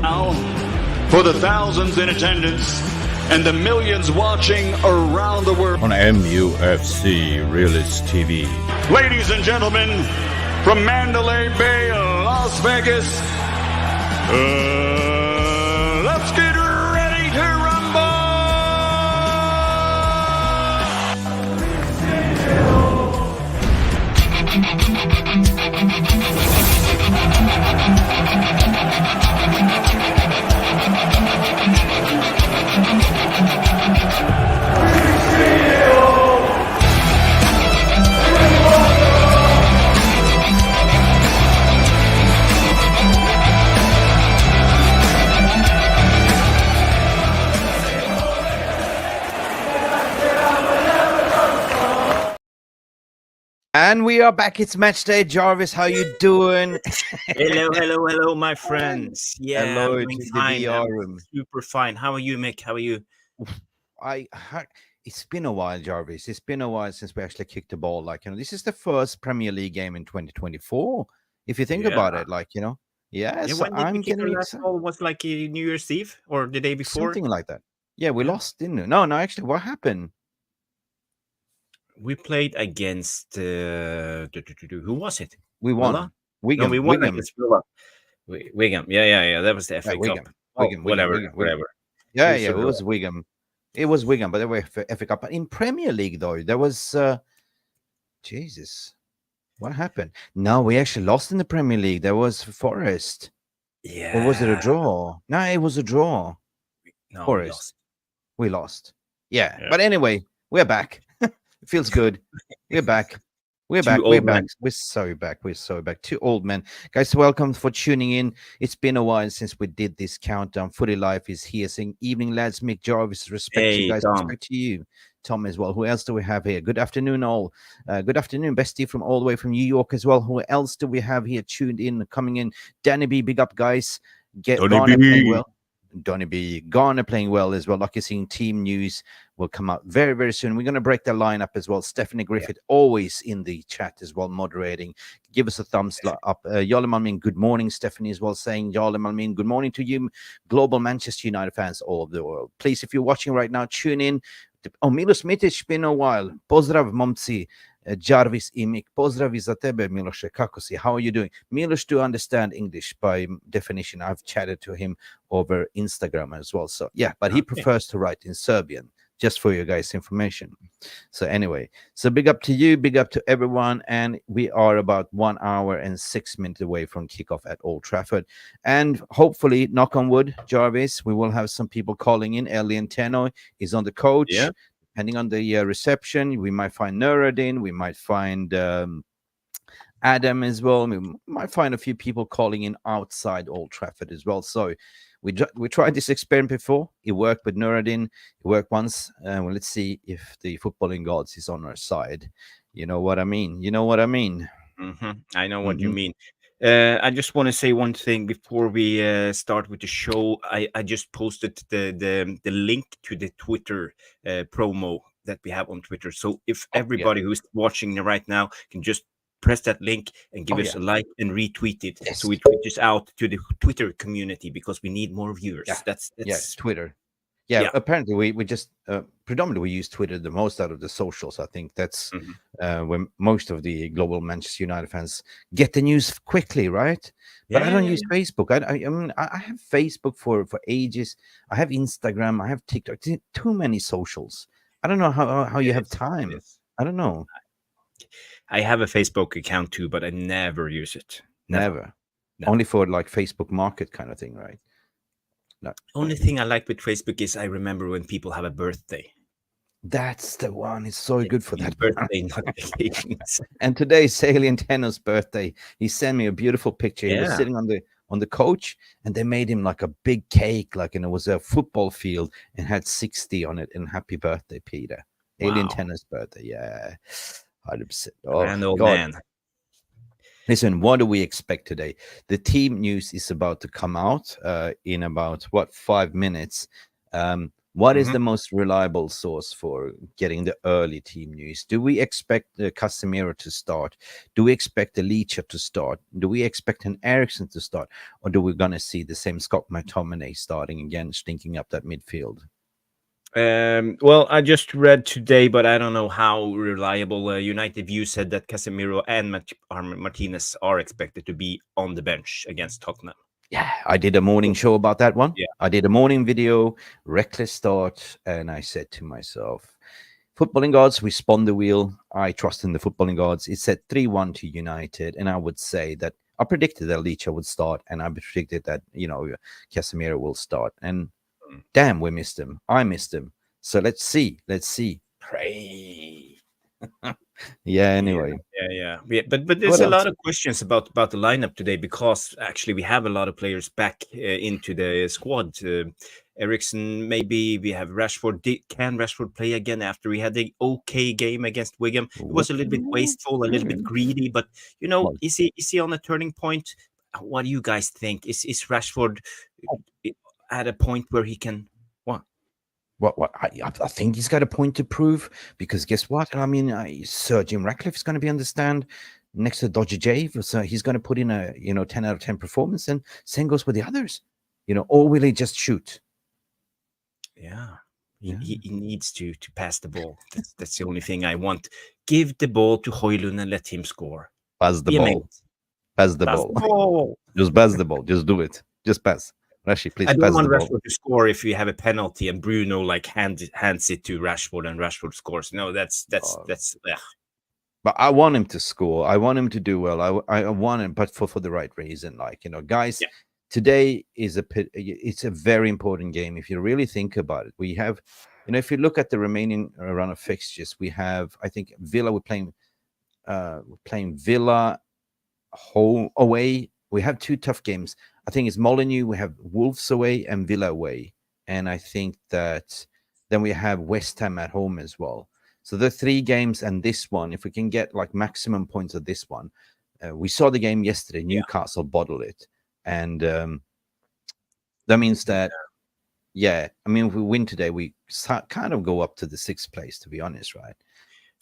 now, for the thousands in attendance and the millions watching around the world. On Mufc Realist TV. Ladies and gentlemen, from Mandalay Bay, Las Vegas, let's get ready to rumble! And we are back. It's match day. Jarvis, how you doing? Hello, my friends. Yeah, hello I'm to doing the fine. VR I'm room. super fine. How are you, Mick? How are you? It's been a while, Jarvis. It's been a while since we actually kicked the ball. This is the first Premier League game in 2024. If you think about it, Yeah, so when did I'm we kick our getting last ball? Was like New Year's Eve or the day before? something like that. Yeah, we lost, didn't we? No, actually, what happened? We played against who was it? We won. Villa? Wigan. No, we won against Villa. Wigan. Yeah. That was the FA Cup. Wigan. Whatever. Yeah, it was Wigan. It was Wigan, but they were FA Cup. But in Premier League, though, there was Jesus. What happened? No, we actually lost in the Premier League. There was Forest. Yeah. Or was it a draw? No, it was a draw. No, Forest. We lost. Yeah. But anyway, we're back. It feels good. We're back. We're back. We're back. We're so back. We're so back. Two old men. Guys, welcome for tuning in. It's been a while since we did this countdown. Footy Life is here saying, evening, lads. Mick Jarvis, respect you guys. Tom. Respect to you. Tom as well. Who else do we have here? Good afternoon, all. Good afternoon, Bestie from all the way from New York as well. Who else do we have here tuned in, coming in? Danny B, big up, guys. Donny B, Garner playing well as well. Like you're seeing, team news will come out very, very soon. We're going to break the lineup as well. Stephanie Griffith, always in the chat as well, moderating. Give us a thumbs up. Jarle Malmin, good morning. Stephanie as well saying, Jarle Malmin, good morning to you, global Manchester United fans all over the world. Please, if you're watching right now, tune in. Oh, Miloš Mitić, been a while. Pozdrav, momci. Jarvis i Mick. Pozdrav i za tebe, Miloše. Kako si? How are you doing? Miloš do understand English by definition. I've chatted to him over Instagram as well. So, yeah, but he prefers to write in Serbian, just for your guys' information. So, anyway, so big up to you, big up to everyone. And we are about 1 hour and 6 minutes away from kickoff at Old Trafford. And hopefully, knock on wood, Jarvis, we will have some people calling in. Elian Teno is on the coach. Yeah. Depending on the reception, we might find Nuradin, we might find Adam as well. We might find a few people calling in outside Old Trafford as well. So we tried this experiment before. It worked with Nuradin. It worked once. Well, let's see if the footballing gods is on our side. You know what I mean? Mm-hmm. I know what you mean. I just want to say one thing before we start with the show. I just posted the link to the Twitter promo that we have on Twitter. So if everybody who's watching right now can just press that link and give us a like and retweet it, so we tweet this out to the Twitter community because we need more viewers. That's Twitter. Yeah, apparently we just predominantly we use Twitter the most out of the socials. I think that's when most of the global Manchester United fans get the news quickly, right? But I don't use Facebook. I mean, I have Facebook for ages. I have Instagram. I have TikTok. Too many socials. I don't know how you have time. I don't know. I have a Facebook account too, but I never use it. Never. No. Only for like Facebook Market kind of thing, right? No. Only thing I like with Facebook is I remember when people have a birthday. That's the one. It's so good for that birthday notifications. And today's Alien Tenno's birthday. He sent me a beautiful picture. He was sitting on the couch, and they made him like a big cake, and it was a football field, and had 60 on it. And happy birthday, Peter. Wow. Alien Tenno's birthday. Yeah, 100%. Oh, grand old man. Listen, what do we expect today? The team news is about to come out in about 5 minutes. What is the most reliable source for getting the early team news? Do we expect Casemiro to start? Do we expect Alicia to start? Do we expect an Ericsson to start? Or do we going to see the same Scott McTominay starting again, stinking up that midfield? Well, I just read today, but I don't know how reliable. United View said that Casemiro and Martinez are expected to be on the bench against Tottenham. Yeah, I did a morning show about that one. Yeah. I did a morning video, reckless start, and I said to myself, footballing gods, we spun the wheel. I trust in the footballing gods. It said 3-1 to United, and I would say that I predicted that Licha would start, and I predicted that, Casemiro will start. And damn, we missed him. I missed him. So let's see. Pray. Yeah, anyway. Yeah. But there's a lot of questions about the lineup today, because actually we have a lot of players back into the squad. Ericsson, maybe we have Rashford. Can Rashford play again after he had the okay game against Wigan? It was a little bit wasteful, a little bit greedy, but is he on a turning point? What do you guys think? Is Rashford at a point where he can What I think he's got a point to prove, because guess what? I mean, Sir Jim Ratcliffe is going to be on the stand next to Dodger J, so he's going to put in a 10 out of 10 performance, and same goes with the others. Or will he just shoot? Yeah. He needs to pass the ball. That's the only thing I want. Give the ball to Højlund and let him score. Pass the ball. Pass the ball. Just pass the ball. Just do it. Just pass. Rashid, please. I don't want Rashford to score if we have a penalty and Bruno hands it to Rashford and Rashford scores. No, that's. But I want him to score. I want him to do well. I want him, but for the right reason. Guys, today it's a very important game. If you really think about it, we have, if you look at the remaining run of fixtures, we have, I think, Villa. We're playing Villa home away. We have 2 tough games. I think it's Molineux, we have Wolves away and Villa away. And I think that then we have West Ham at home as well. So the 3 games and this one, if we can get maximum points of this one, we saw the game yesterday, Newcastle bottled it. And that means that, if we win today, we kind of go up to the 6th place, to be honest, right?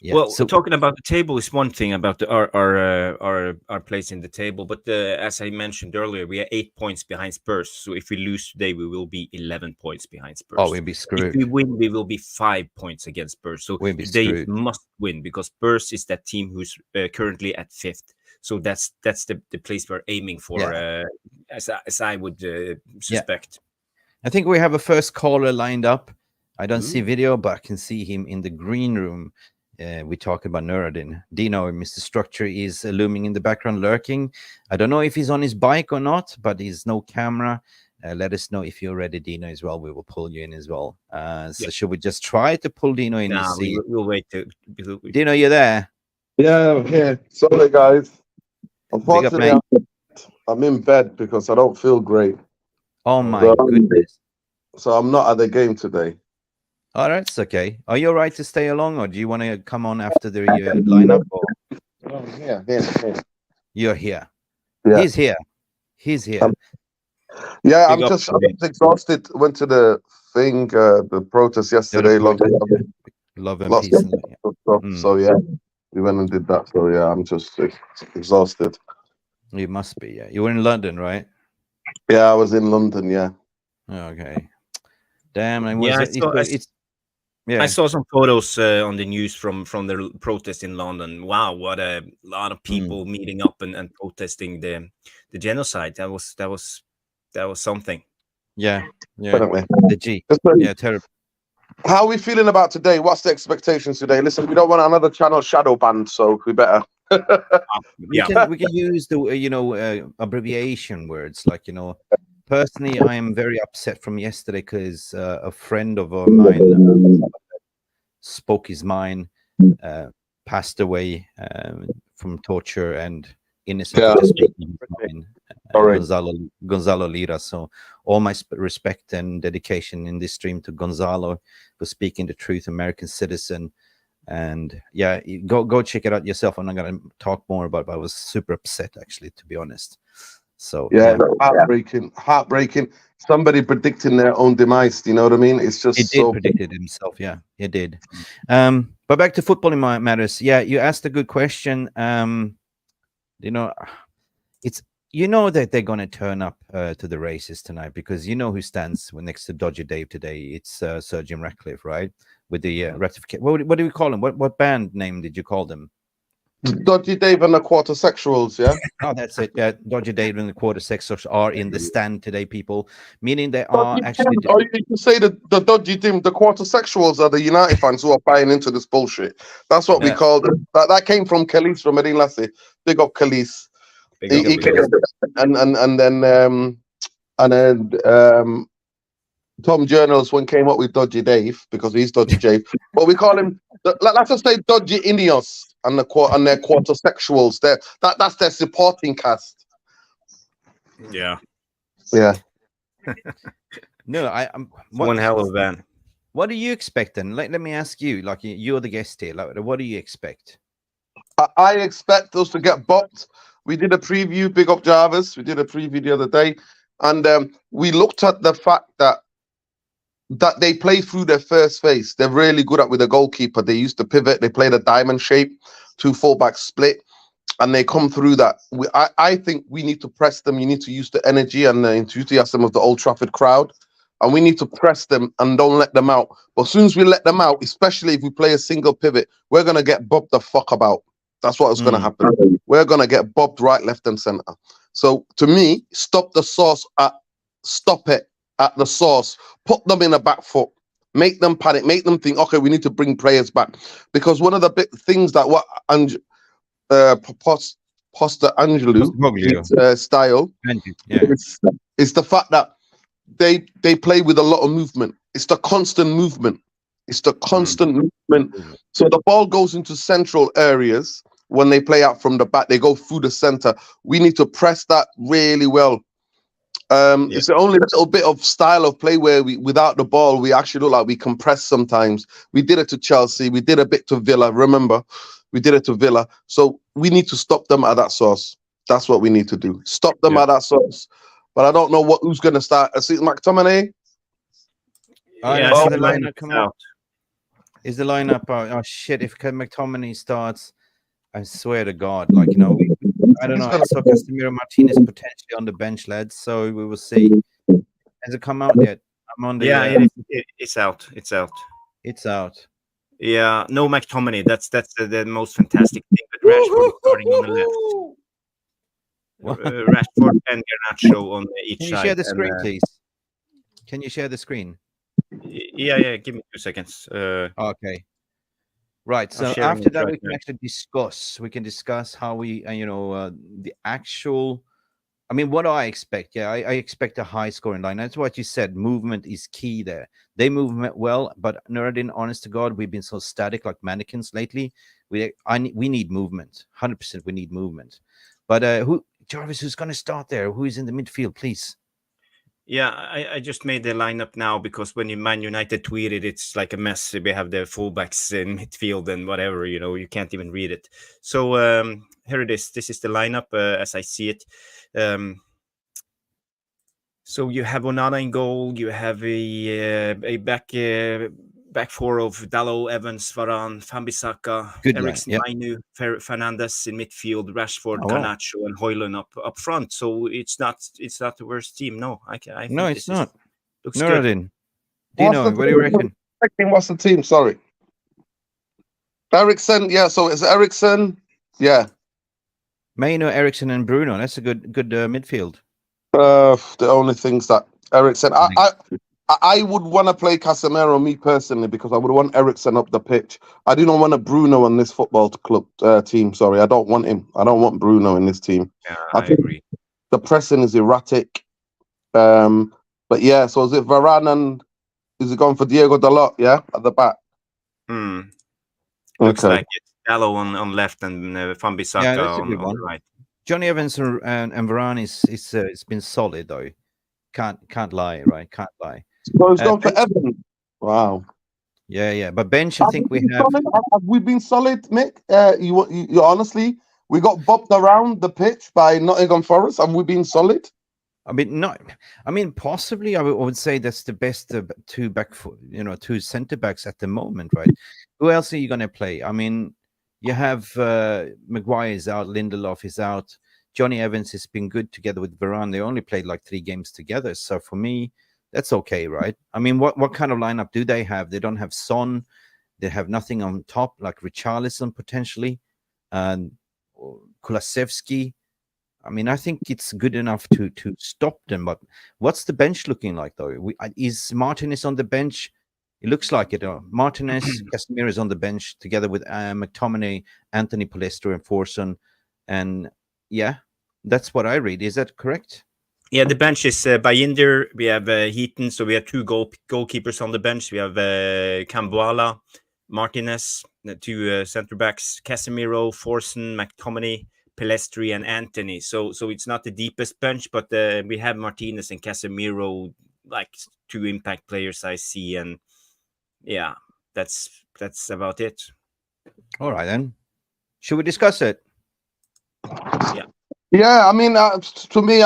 Yeah. Well, talking about the table is one thing about our place in the table, but as I mentioned earlier, we are 8 points behind Spurs. So if we lose today, we will be 11 points behind Spurs. Oh, we'll be screwed. If we win, we will be 5 points against Spurs. So they must win, because Spurs is that team who's currently at 5th. So that's the place we're aiming for, as I would suspect. I think we have a first caller lined up. I don't see video, but I can see him in the green room. We talk about Nuradin. Dino, Mr. Structure, is looming in the background, lurking. I don't know if he's on his bike or not, but he's no camera. Let us know if you're ready, Dino, as well. We will pull you in as well. So should we just try to pull Dino in? We'll wait. Dino, you there? Yeah, I'm here. Sorry, guys. Unfortunately, I'm in bed because I don't feel great. Oh, my goodness. So I'm not at the game today. Oh, that's okay. Are you all right to stay along, or do you want to come on after the lineup? Or? Oh, yeah. You're here. Yeah. He's here. Yeah, I'm just exhausted. Went to the thing, the protest yesterday. Love and peace. So yeah, we went and did that. So yeah, I'm just exhausted. You must be. Yeah, you were in London, right? Yeah, I was in London. Yeah. Okay. Damn. I saw some photos on the news from the protest in London. Wow, what a lot of people meeting up and protesting the genocide. That was something. Yeah. Definitely. The G. Yeah, terrible. How are we feeling about today? What's the expectations today? Listen, we don't want another channel shadow banned, so we better. We can use the abbreviation words, Personally, I am very upset from yesterday because a friend of mine spoke his mind, passed away from torture and innocently speaking his mind. Gonzalo Lira. So all my respect and dedication in this stream to Gonzalo for speaking the truth, American citizen. And yeah, go check it out yourself. I'm not going to talk more about it, but I was super upset, actually, to be honest. So yeah, heartbreaking. Somebody predicting their own demise. Do you know what I mean? It's just It did predict it himself. Yeah, it did. But back to footballing matters. Yeah, you asked a good question. You know, it's that they're going to turn up to the races tonight because you know who stands next to Dodgy Dave today. It's Sir Jim Ratcliffe, right? With the rectification. What do we call them? What band name did you call them? Dodgy Dave and the Quarter Sexuals, yeah. Oh, that's it. Yeah, Dodgy Dave and the Quarter Sexuals are in the stand today, people. Meaning they are actually. Or you can say the Dodgy Dim, the Quarter Sexuals are the United fans who are buying into this bullshit. That's what we call them. That came from Khalees from Medin Lassie. Big up Khalees. And then Tom Journals when came up with Dodgy Dave because he's Dodgy Dave. But we call him. Let's just say Dodgy Ineos and their Quarter Sexuals. That's their supporting cast. Yeah. Yeah. No, I'm one hell of a band. What do you expect then? Let me ask you. Like you're the guest here. Like, what do you expect? I expect us to get bopped. We did a preview. Big up Jarvis. We did a preview the other day, and we looked at the fact that they play through their first phase. They're really good at with a goalkeeper. They used to pivot. They played a diamond shape, 2 fullback split, and they come through that. I think we need to press them. You need to use the energy and the enthusiasm of the Old Trafford crowd, and we need to press them and don't let them out. But as soon as we let them out, especially if we play a single pivot, we're gonna get bobbed the fuck about. That's what is going to happen. We're going to get bobbed right, left, and center. So to me, stop the source stop it at the source. Put them in a back foot. Make them panic. Make them think, okay, we need to bring players back. Because one of the big things that Poster Angelou style is the fact that they play with a lot of movement. It's the constant movement. It's the constant movement. So the ball goes into central areas. When they play out from the back, they go through the center. We need to press that really well. It's the only little bit of style of play where without the ball, we actually look like we can press sometimes. We did it to Chelsea. We did a bit to Villa. Remember, we did it to Villa. So we need to stop them at that source. That's what we need to do. Stop them at that source. But I don't know who's going to start. I see McTominay. Is the lineup come out? Is the lineup? Oh shit! If McTominay starts, I swear to God, like I don't know. I saw Casemiro Martinez potentially on the bench, lads. So we will see. Has it come out yet? I'm on the. It's out. It's out. It's out. Yeah, no McTominay. That's the most fantastic thing. But Rashford is starting on the left. Rashford and Garnacho on each side. Can you share the screen, please? Can you share the screen? Yeah. Give me 2 seconds. Okay. Right. So after that, we can actually discuss. We can discuss how we, the actual. I mean, what do I expect? Yeah, I expect a high-scoring line. That's what you said. Movement is key there. They move well, but Nuradin, honest to God, we've been so static like mannequins lately. We need movement. 100%, we need movement. But Jarvis, who's going to start there? Who is in the midfield, please? Yeah, I just made the lineup now because when Man United tweeted, it's like a mess. We have the fullbacks in midfield and whatever, you can't even read it. So here it is. This is the lineup as I see it. So you have Onana in goal. You have a back four of Dalot, Evans, Varane, Wan-Bissaka, Eriksen, Mainu, Fernandes in midfield, Rashford, Garnacho, and Højlund up front. So it's not the worst team. No, I think no, it's not. Looks Nuradin, do you know? What do you reckon? What's the team? Sorry, Eriksen. Yeah, so it's Eriksen. Yeah, Mainu, Eriksen, and Bruno. That's a good midfield. The only things that Eriksen, I would want to play Casemiro, me personally, because I would want Eriksen up the pitch. I do not want a Bruno on this football club team. Sorry, I don't want him. I don't want Bruno in this team. Yeah, I agree. The pressing is erratic. But yeah, so is it Varane and is it going for Diego Dalot? Yeah, at the back. Looks like it's Dalot on left and Wan-Bissaka on the right. Johnny Evans and Varane it's been solid though. Can't lie, right? Can't lie. So it's gone for Evans. Wow. Yeah. But bench, I think we have. Have we been solid, Mick? You honestly, We got bopped around the pitch by Nottingham Forest, and we've been solid. I mean, not. I mean, possibly, I would say that's the best two center backs at the moment, right? Who else are you going to play? I mean, you have Maguire is out, Lindelof is out, Johnny Evans has been good together with Varane. They only played like 3 games together, so for me, that's okay, right? I mean, what kind of lineup do they have? They don't have Son. They have nothing on top like Richarlison potentially, and Kulusevski. I mean, I think it's good enough to stop them. But what's the bench looking like, though? Is Martinez on the bench? It looks like it. Martinez, Casemiro is on the bench together with McTominay, Anthony Palestra, and Forson. And yeah, that's what I read. Is that correct? Yeah, the bench is Bayinder. We have Heaton. So we have 2 goalkeepers on the bench. We have Cambuala, Martinez, the 2 centre backs, Casemiro, Forson, McTominay, Pelestri, and Anthony. So it's not the deepest bench, but we have Martinez and Casemiro, like 2 impact players I see, and yeah, that's about it. All right, then. Should we discuss it? Yeah, I mean, to me,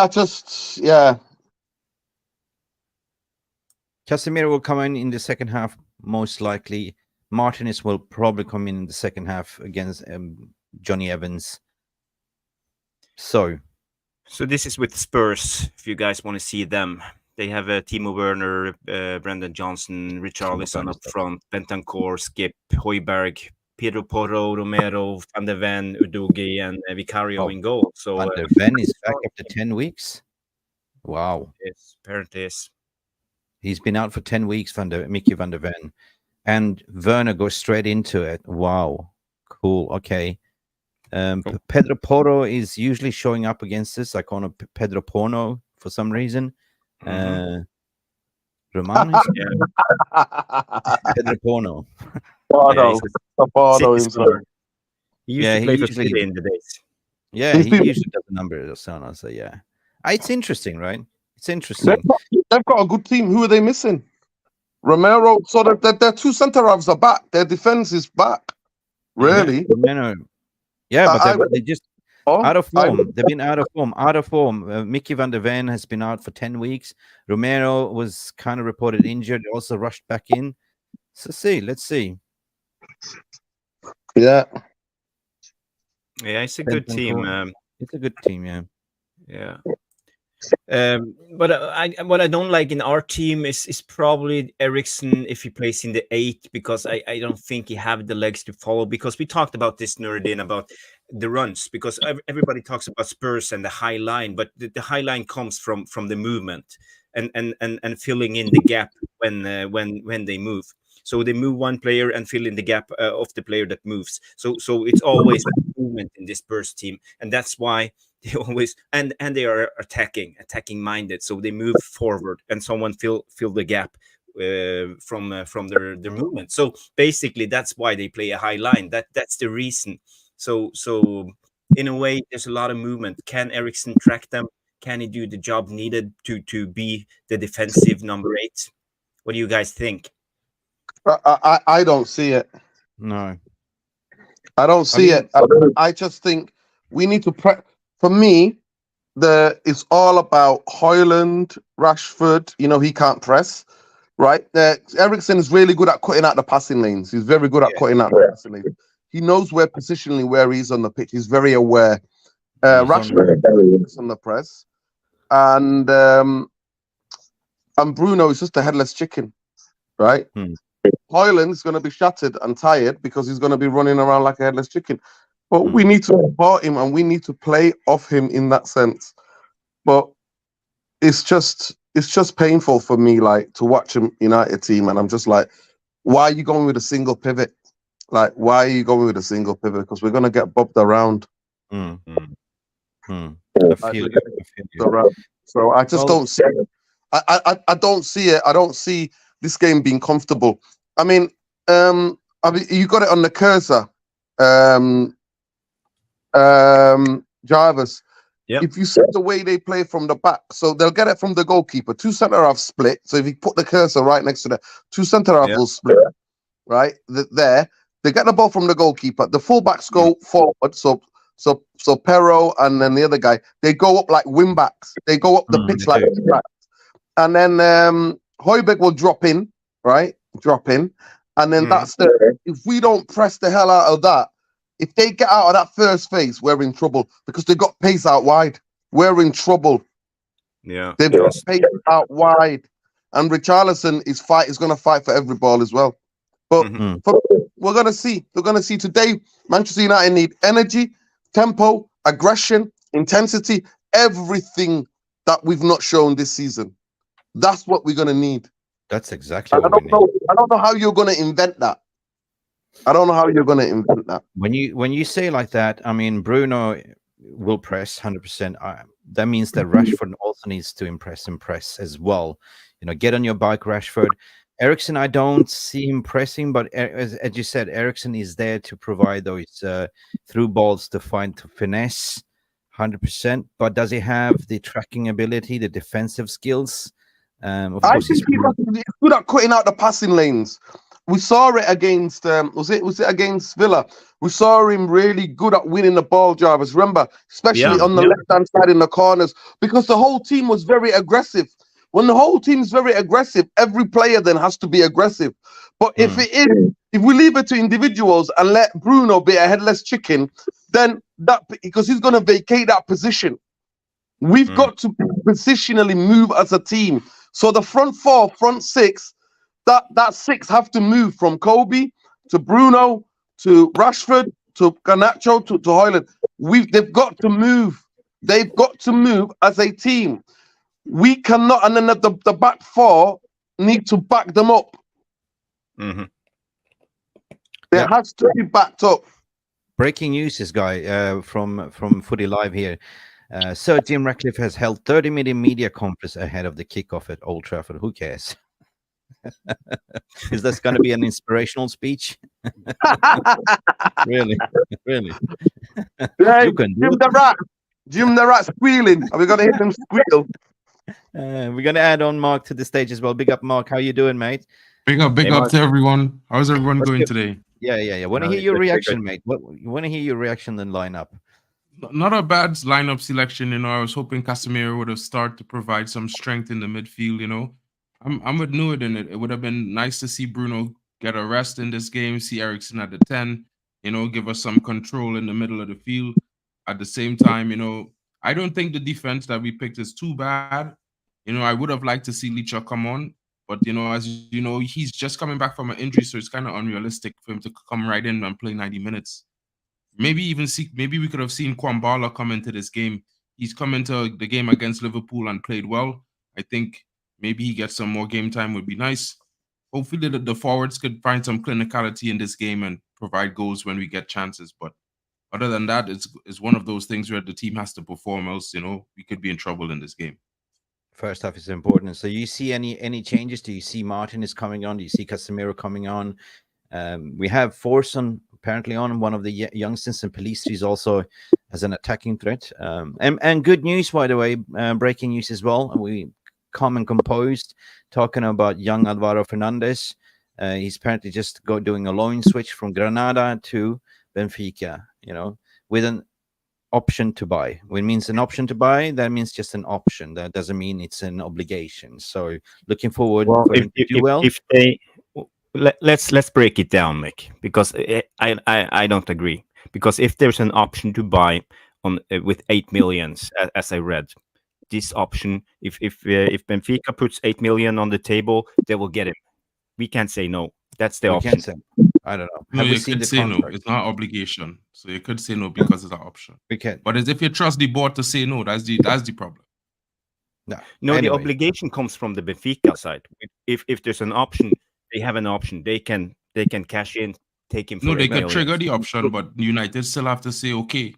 Casemiro will come in the second half, most likely. Martinez will probably come in the second half against Johnny Evans. So this is with Spurs. If you guys want to see them, they have Timo Werner, Brendan Johnson, Richarlison up front, Bentancur, Skip, Højbjerg, Pedro Porro, Romero, Van de Ven, Udogi, and Vicario in goal. So Van de Ven is back after 10 weeks. Wow. Yes, apparently is. He's been out for 10 weeks, Mickey Van de Ven. And Werner goes straight into it. Wow. Cool. Okay. Pedro Porro is usually showing up against us. I call him Pedro Porno for some reason. Roman is Pedro Porno. Porno He used to play for City in the days. Yeah, he usually does a number of Sana. So yeah, it's interesting, right? It's interesting. They've got a good team. Who are they missing? Romero. So their 2 centre halves are back. Their defense is back. Really? Yeah, but they just out of form. They've been out of form. Out of form. Mickey Van de Ven has been out for 10 weeks. Romero was kind of reported injured. Also rushed back in. So let's see. Yeah. Yeah, it's a good team. It's a good team, yeah. Yeah. But what I don't like in our team is probably Eriksen if he plays in the 8, because I don't think he have the legs to follow, because we talked about this, Nuradin, about the runs, because everybody talks about Spurs and the high line, but the high line comes from the movement and filling in the gap when they move. So they move one player and fill in the gap of the player that moves. So it's always movement in this Spurs team, and that's why they always and they are attacking minded. So they move forward and someone fill the gap from their movement. So basically, that's why they play a high line. That's the reason. So in a way, there's a lot of movement. Can Eriksen track them? Can he do the job needed to be the defensive number 8? What do you guys think? I don't see it. No, I don't see it. I just think we need to for me, it's all about Højlund, Rashford. You know, he can't press, right? Eriksen is really good at cutting out the passing lanes. He's very good at cutting out the passing lanes. He knows positionally where he's on the pitch. He's very aware. Rashford is very good on the press, and Bruno is just a headless chicken, right? Højlund is going to be shattered and tired because he's going to be running around like a headless chicken. But we need to support him and we need to play off him in that sense. But it's just painful for me, like, to watch a United team, and I'm just like, why are you going with a single pivot? Like, why are you going with a single pivot? Because we're going to get bobbed around. I feel you. So I just don't see it. I don't see it. I don't see this game being comfortable. I mean, you got it on the cursor. Jarvis. Yep. If you see the way they play from the back, so they'll get it from the goalkeeper. 2 centre halves split. So if you put the cursor right next to the 2 centre halves will split, right? There, they get the ball from the goalkeeper. The fullbacks go forward, so So Pero and then the other guy, they go up like wing backs. They go up the pitch like wing backs. And then Højbjerg will drop in, right? Drop in. And then that's if we don't press the hell out of that, if they get out of that first phase, we're in trouble because they got pace out wide. We're in trouble. Yeah. They've got pace out wide. And Richarlison is going to fight for every ball as well. But we're going to see. We're going to see today, Manchester United need energy, tempo, aggression, intensity, everything that we've not shown this season. That's what we're going to need. That's exactly what we need. I don't know how you're going to invent that. I don't know how you're going to invent that. When you say like that, I mean, Bruno will press 100%. That means that Rashford also needs to impress as well. You know, get on your bike, Rashford. Eriksen, I don't see him pressing, but as you said, Eriksen is there to provide those through balls to finesse 100%. But does he have the tracking ability, the defensive skills? Of course, he's good at cutting out the passing lanes. We saw it against was it against Villa? We saw him really good at winning the ball, Jarvis. Remember, especially on the left-hand side in the corners, because the whole team was very aggressive. When the whole team's very aggressive, every player then has to be aggressive. But if we leave it to individuals and let Bruno be a headless chicken, then because he's going to vacate that position. We've got to positionally move as a team. So the front four, front six, that six have to move from Kobe to Bruno to Rashford to Garnacho to Højlund. They've got to move. They've got to move as a team. We cannot, and then the back four need to back them up. There has to be backed up. Breaking news, this guy from Footy Live here. Sir Jim Ratcliffe has held 30-minute media conference ahead of the kickoff at Old Trafford. Who cares? Is this going to be an inspirational speech? Really? Hey, Jim the Rat squealing. Are we going to hit them squeal? We're going to add on Mark to the stage as well. Big up, Mark. How you doing, mate? Big up to everyone. How's everyone going today? Yeah. Want to hear your reaction, mate? You want to hear your reaction and line up? Not a bad lineup selection, you know. I was hoping Casemiro would have started to provide some strength in the midfield, you know. I'm with Nuradin. It would have been nice to see Bruno get a rest in this game, see Eriksen at the 10, you know, give us some control in the middle of the field. At the same time, you know, I don't think the defense that we picked is too bad. You know, I would have liked to see Licha come on, but, you know, as you know, he's just coming back from an injury, so it's kind of unrealistic for him to come right in and play 90 minutes. Maybe we could have seen Kwambala come into this game. He's come into the game against Liverpool and played well. I think maybe he gets some more game time would be nice. Hopefully the forwards could find some clinicality in this game and provide goals when we get chances. But other than that, it's one of those things where the team has to perform, else, you know, we could be in trouble in this game. First half is important. So you see any changes? Do you see Martin is coming on? Do you see Casemiro coming on? We have Forson apparently on, one of the youngsters, and Pelistri is also as an attacking threat. And good news, by the way, breaking news as well. We calm and composed, talking about young Alvaro Fernandez. He's apparently just doing a loan switch from Granada to Benfica, you know, with an option to buy. When it means an option to buy, that means just an option. That doesn't mean it's an obligation. So looking forward for him to do well. If they let's break it down, Mick, because I don't agree. Because if there's an option to buy on with 8 million, as I read, this option, if Benfica puts 8 million on the table, they will get him. We can't say no. That's the option. I don't know. No, you could say no. It's not obligation, so you could say no because it's an option. We can. But as if you trust the board to say no, that's the problem. No, anyway. The obligation comes from the Benfica side. If there's an option, they have an option. They can cash in, take him. For no, they could trigger the option, but United still have to say okay.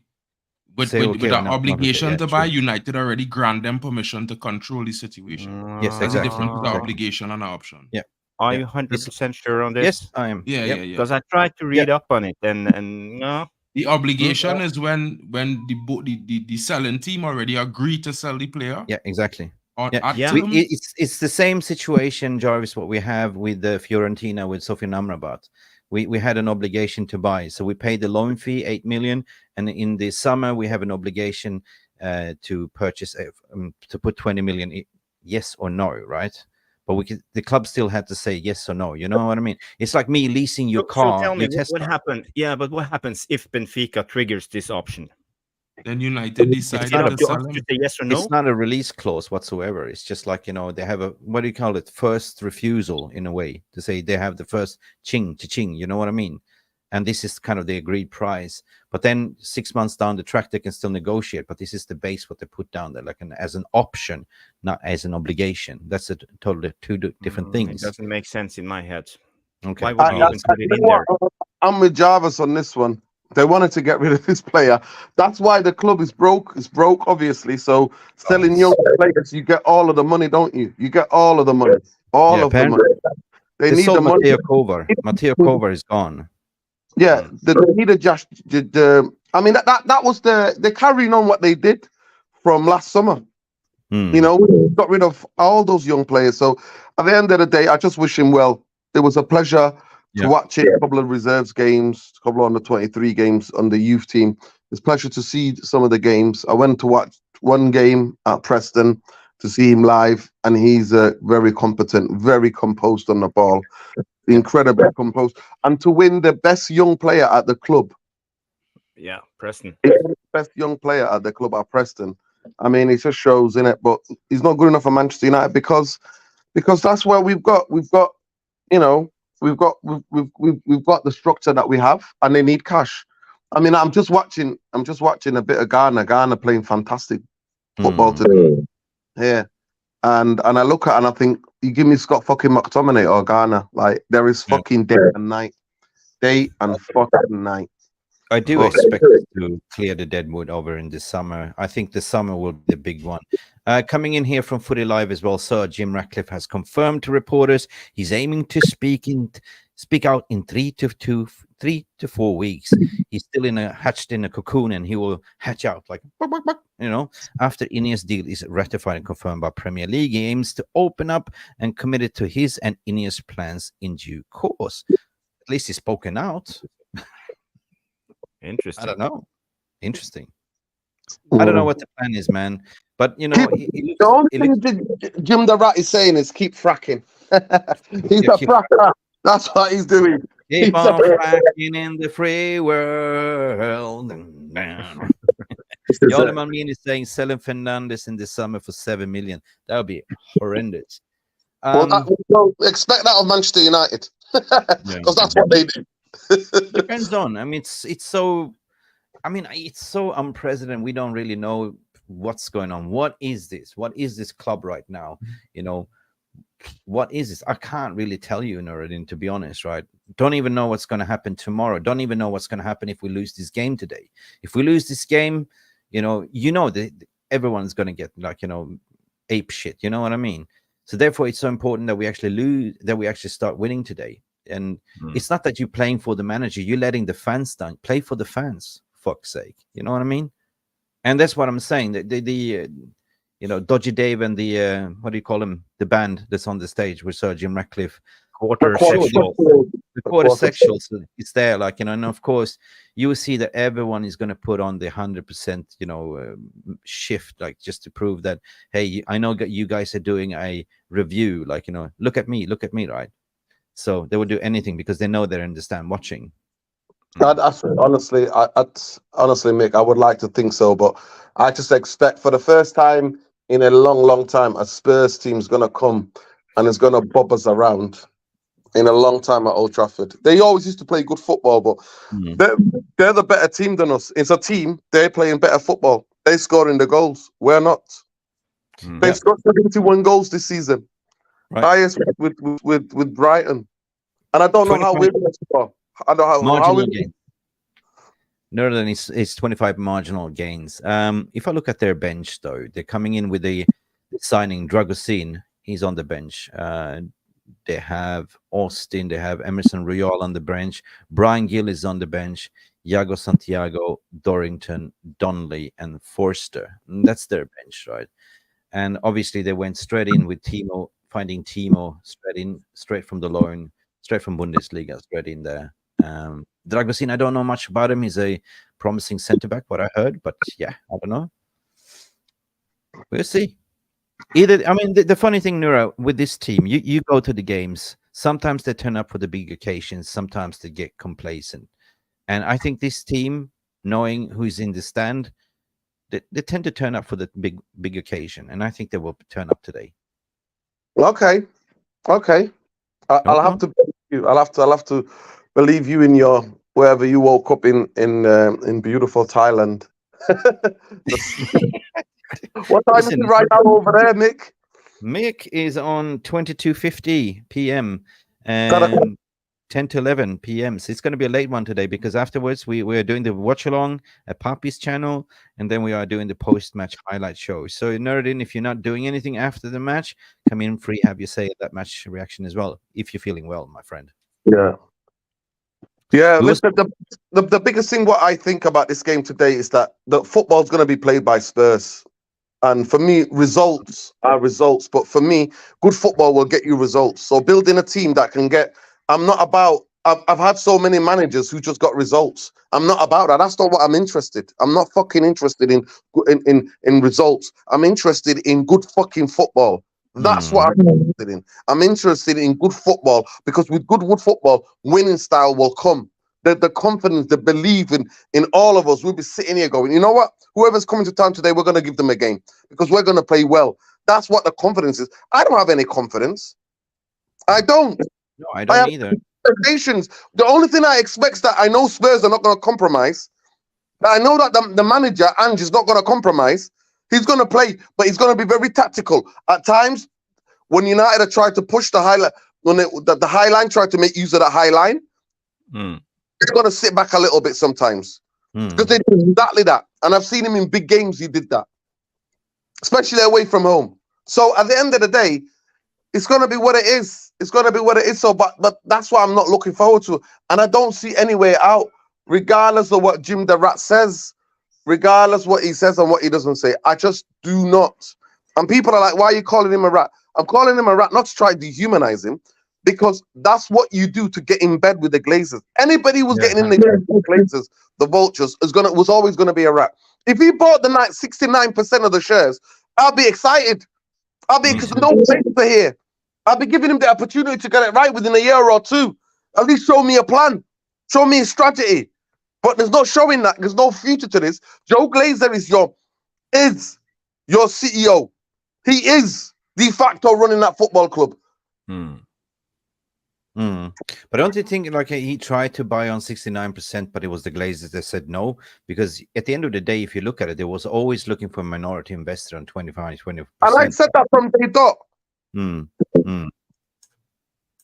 But with the obligation to buy, United already grant them permission to control the situation. Yes, There's a difference with the obligation and the option. Yeah. Are you 100% sure on this? Yes, I am. Yeah. Because I tried to read up on it, and no. The obligation is when the selling team already agreed to sell the player. Yeah, exactly. It's the same situation, Jarvis, what we have with the Fiorentina with Sofyan Amrabat. We had an obligation to buy, so we paid the loan fee, 8 million, and in the summer we have an obligation to purchase to put 20 million. Yes or no, right? But the club still had to say yes or no. You know what I mean? It's like me leasing your car. So tell me, your what happened? Yeah, but what happens if Benfica triggers this option? Then United decided It's to up to sell us to him. say yes or no. It's not a release clause whatsoever. It's just like, you know, they have a, what do you call it? First refusal, in a way, to say they have the first ching, cha-ching, you know what I mean? And this is kind of the agreed price. But then 6 months down the track, they can still negotiate. But this is the base, what they put down there, like as an option, not as an obligation. That's a totally two different It things. doesn't make sense in my head. Okay. Why would you even put it in there? I'm with Jarvis on this one. They wanted to get rid of this player. That's why the club is broke. It's broke, obviously. So selling young players, you get all of the money, don't you? You get all of the money. All of the money. They need the money. Matteo Kovar. Matteo Kovar is gone. Yeah, they need a just. I mean, that was they're carrying on what they did from last summer. You know, we got rid of all those young players. So at the end of the day, I just wish him well. It was a pleasure to watch it. A couple of reserves games, a couple of under 23 games on the youth team. It's a pleasure to see some of the games. I went to watch one game at Preston to see him live, and he's very competent, very composed on the ball, incredibly composed. And to win the best young player at the club. Yeah, Preston. Best young player at the club at Preston. I mean, it just shows in it, but he's not good enough for Manchester United because that's where we've got, you know, we've got the structure that we have, and they need cash. I mean, I'm just watching a bit of Ghana playing fantastic football today. Yeah. And I look at it and I think, you give me Scott fucking McTominay or Ghana, like there is fucking day and night. Day and fucking night. I do expect us to clear the deadwood over in the summer. I think the summer will be the big one. Coming in here from Footy Live as well, Sir Jim Ratcliffe has confirmed to reporters he's aiming to speak out in 3 to 4 weeks. He's still hatched in a cocoon, and he will hatch out like, you know, after Ineos deal is ratified and confirmed by Premier League. He aims to open up and committed to his and Ineos plans in due course. At least he's spoken out. Interesting. I don't know. Interesting. I don't know what the plan is, man. But you know, the only thing Jim the Rat is saying is keep fracking. He's a fracker. That's what he's doing. Keep on fracking in the free world. Yoliman Mean is saying selling Fernandes in the summer for 7 million. That would be horrendous. Well, expect that of Manchester United because that's what they do. Depends on. I mean, it's so. I mean, it's so unprecedented. We don't really know what's going on. What is this? What is this club right now? You know, what is this? I can't really tell you, Nuradin, to be honest, right? Don't even know what's going to happen tomorrow. Don't even know what's going to happen if we lose this game today. If we lose this game, you know that everyone's going to get like, you know, ape shit. You know what I mean? So therefore, it's so important that we actually start winning today. And it's not that you're playing for the manager, you're letting the fans down. Play for the fans, fuck's sake. You know what I mean? And that's what I'm saying. The you know, Dodgy Dave and the what do you call him? The band that's on the stage with Sir Jim Ratcliffe. The quarter sexual. So it's there, like, you know, and of course you will see that everyone is going to put on the 100%, you know, shift, like just to prove that, hey, I know you guys are doing a review, like, you know, look at me, right? So they will do anything because they know they understand watching. Honestly, Mick, I would like to think so, but I just expect for the first time in a long time, a Spurs team's going to come and is going to bob us around in a long time at Old Trafford. They always used to play good football, but they're the better team than us. It's a team. They're playing better football. They're scoring the goals. We're not. They've scored 71 goals this season. Right. Highest with Brighton. And I don't know how we're going to score. I don't know how gains. Nuradin is 25 marginal gains. If I look at their bench, though, they're coming in with the signing Dragosin. He's on the bench. They have Austin. They have Emerson Royal on the bench. Brian Gill is on the bench. Iago Santiago, Dorrington, Donnelly, and Forster. And that's their bench, right? And obviously they went straight in with Timo, finding Timo straight from the loan, straight from Bundesliga, straight in there. Dragosin, I don't know much about him. He's a promising centre back, what I heard, but yeah, I don't know. We'll see. Either, I mean, the funny thing, Nura, with this team, you go to the games. Sometimes they turn up for the big occasions. Sometimes they get complacent. And I think this team, knowing who's in the stand, they tend to turn up for the big occasion. And I think they will turn up today. Okay. I'll have to believe you. I'll have to believe you in your wherever you woke up in beautiful Thailand. What time is it right now over there, Mick? Mick is on 22:50 p.m. and 10 to 11 p.m. So it's going to be a late one today because afterwards we are doing the watch along at Poppy's channel, and then we are doing the post-match highlight show. So Nuradin, if you're not doing anything after the match, come in free, have your say at that match reaction as well, if you're feeling well, my friend. Yeah. Listen, the biggest thing what I think about this game today is that the football's going to be played by Spurs. And for me, results are results. But for me, good football will get you results. So building a team that can get, I'm not about, I've had so many managers who just got results. I'm not about that. That's not what I'm interested. I'm not fucking interested in results. I'm interested in good fucking football. That's what I'm interested in. I'm interested in good football because with good football, winning style will come. The confidence, the belief in all of us, we'll be sitting here going, you know what? Whoever's coming to town today, we're going to give them a game because we're going to play well. That's what the confidence is. I don't have any confidence. I don't. No, I don't either. Expectations. The only thing I expect is that I know Spurs are not going to compromise. I know that the manager, Ange, is not going to compromise. He's going to play, but he's going to be very tactical. At times, when United have tried to push the high line, when the high line tried to make use of that high line, they're going to sit back a little bit sometimes. Because they do exactly that. And I've seen him in big games, he did that. Especially away from home. So at the end of the day, it's going to be what it is. It's going to be what it is. So, but that's what I'm not looking forward to. And I don't see any way out, regardless of what Jim the Rat says, regardless what he says and what he doesn't say. I just do not. And people are like, why are you calling him a rat? I'm calling him a rat not to try to dehumanize him, because that's what you do to get in bed with the Glazers. Anybody who's getting in the Glazers, the Vultures, was always going to be a rat. If he bought the 69% of the shares, I'll be excited. I'll be, because no Glazers are here. I'll be giving him the opportunity to get it right within a year or two. At least show me a plan. Show me a strategy. But there's no showing that. There's no future to this. Joe Glazer is your CEO. He is de facto running that football club. But don't you think like he tried to buy on 69%, but it was the Glazers that said no? Because at the end of the day, if you look at it, they was always looking for a minority investor on 20%. And I said that from day dot.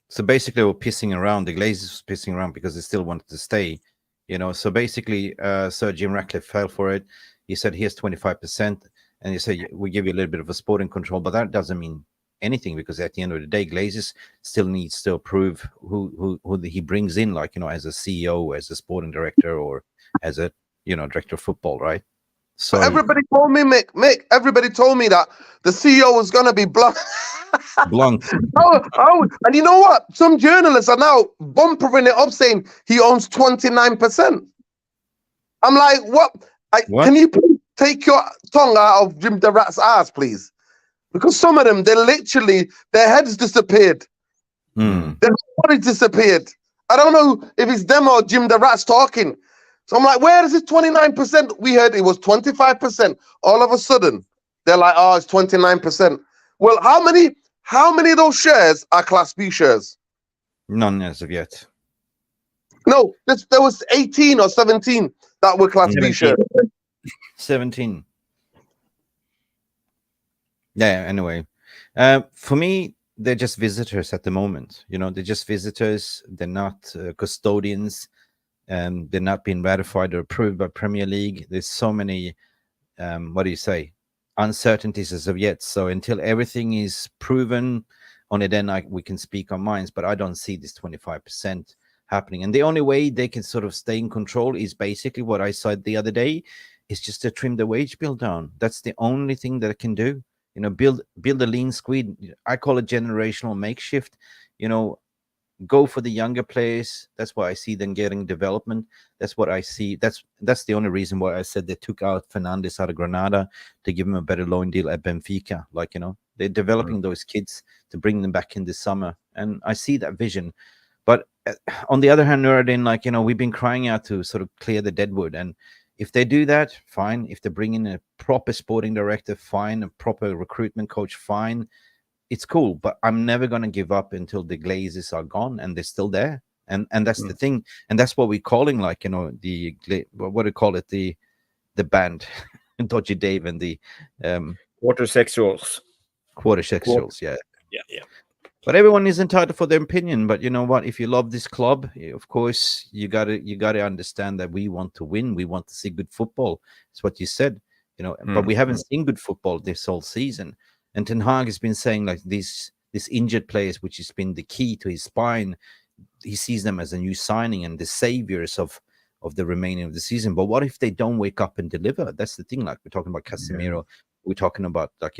So basically, we're pissing around. The Glazers were pissing around because they still wanted to stay. You know, so basically, Sir Jim Ratcliffe fell for it. He said, here's 25%. And he said, we give you a little bit of a sporting control, but that doesn't mean anything, because at the end of the day, Glazers still needs to approve who he brings in, like, you know, as a CEO, as a sporting director, or as a, you know, director of football, right? So everybody told me, Mick, everybody told me that the CEO was going to be blunt. And you know what? Some journalists are now bumpering it up saying he owns 29%. I'm like, what? Can you please take your tongue out of Jim the Rat's ass, please? Because some of them, their heads disappeared. Their bodies disappeared. I don't know if it's them or Jim the Rat's talking. So I'm like, where is this 29%? We heard it was 25%. All of a sudden, they're like, oh, it's 29%. Well, how many of those shares are Class B shares? None as of yet. No, there was 18 or 17 that were Class B shares. 17. Yeah, anyway. For me, they're just visitors at the moment. You know, they're just visitors. They're not custodians. They're not being ratified or approved by Premier League. There's so many, uncertainties as of yet. So until everything is proven, only then we can speak our minds. But I don't see this 25% happening. And the only way they can sort of stay in control is basically what I said the other day, is just to trim the wage bill down. That's the only thing that I can do. You know, build a lean squid. I call it generational makeshift. You know, go for the younger players. That's why I see them getting development. That's what I see. That's the only reason why I said they took out Fernandes out of Granada to give him a better loan deal at Benfica. Like, they're developing those kids to bring them back in this summer, and I see that vision. But on the other hand, Nuradin, like, we've been crying out to sort of clear the deadwood, and if they do that, fine. If they bring in a proper sporting director, fine. A proper recruitment coach, fine. It's cool, but I'm never going to give up until the Glazers are gone and they're still there. And that's the thing. And that's what we're calling, like, what do you call it? The band, Dodgy Dave and the Quarter sexuals. Yeah. Yeah. But everyone is entitled for their opinion. But you know what? If you love this club, of course, you gotta understand that we want to win. We want to see good football. It's what you said, But we haven't seen good football this whole season. And Ten Hag has been saying, like, these injured players, which has been the key to his spine, he sees them as a new signing and the saviors of the remaining of the season. But what if they don't wake up and deliver? That's the thing. Like, we're talking about Casemiro, we're talking about, like,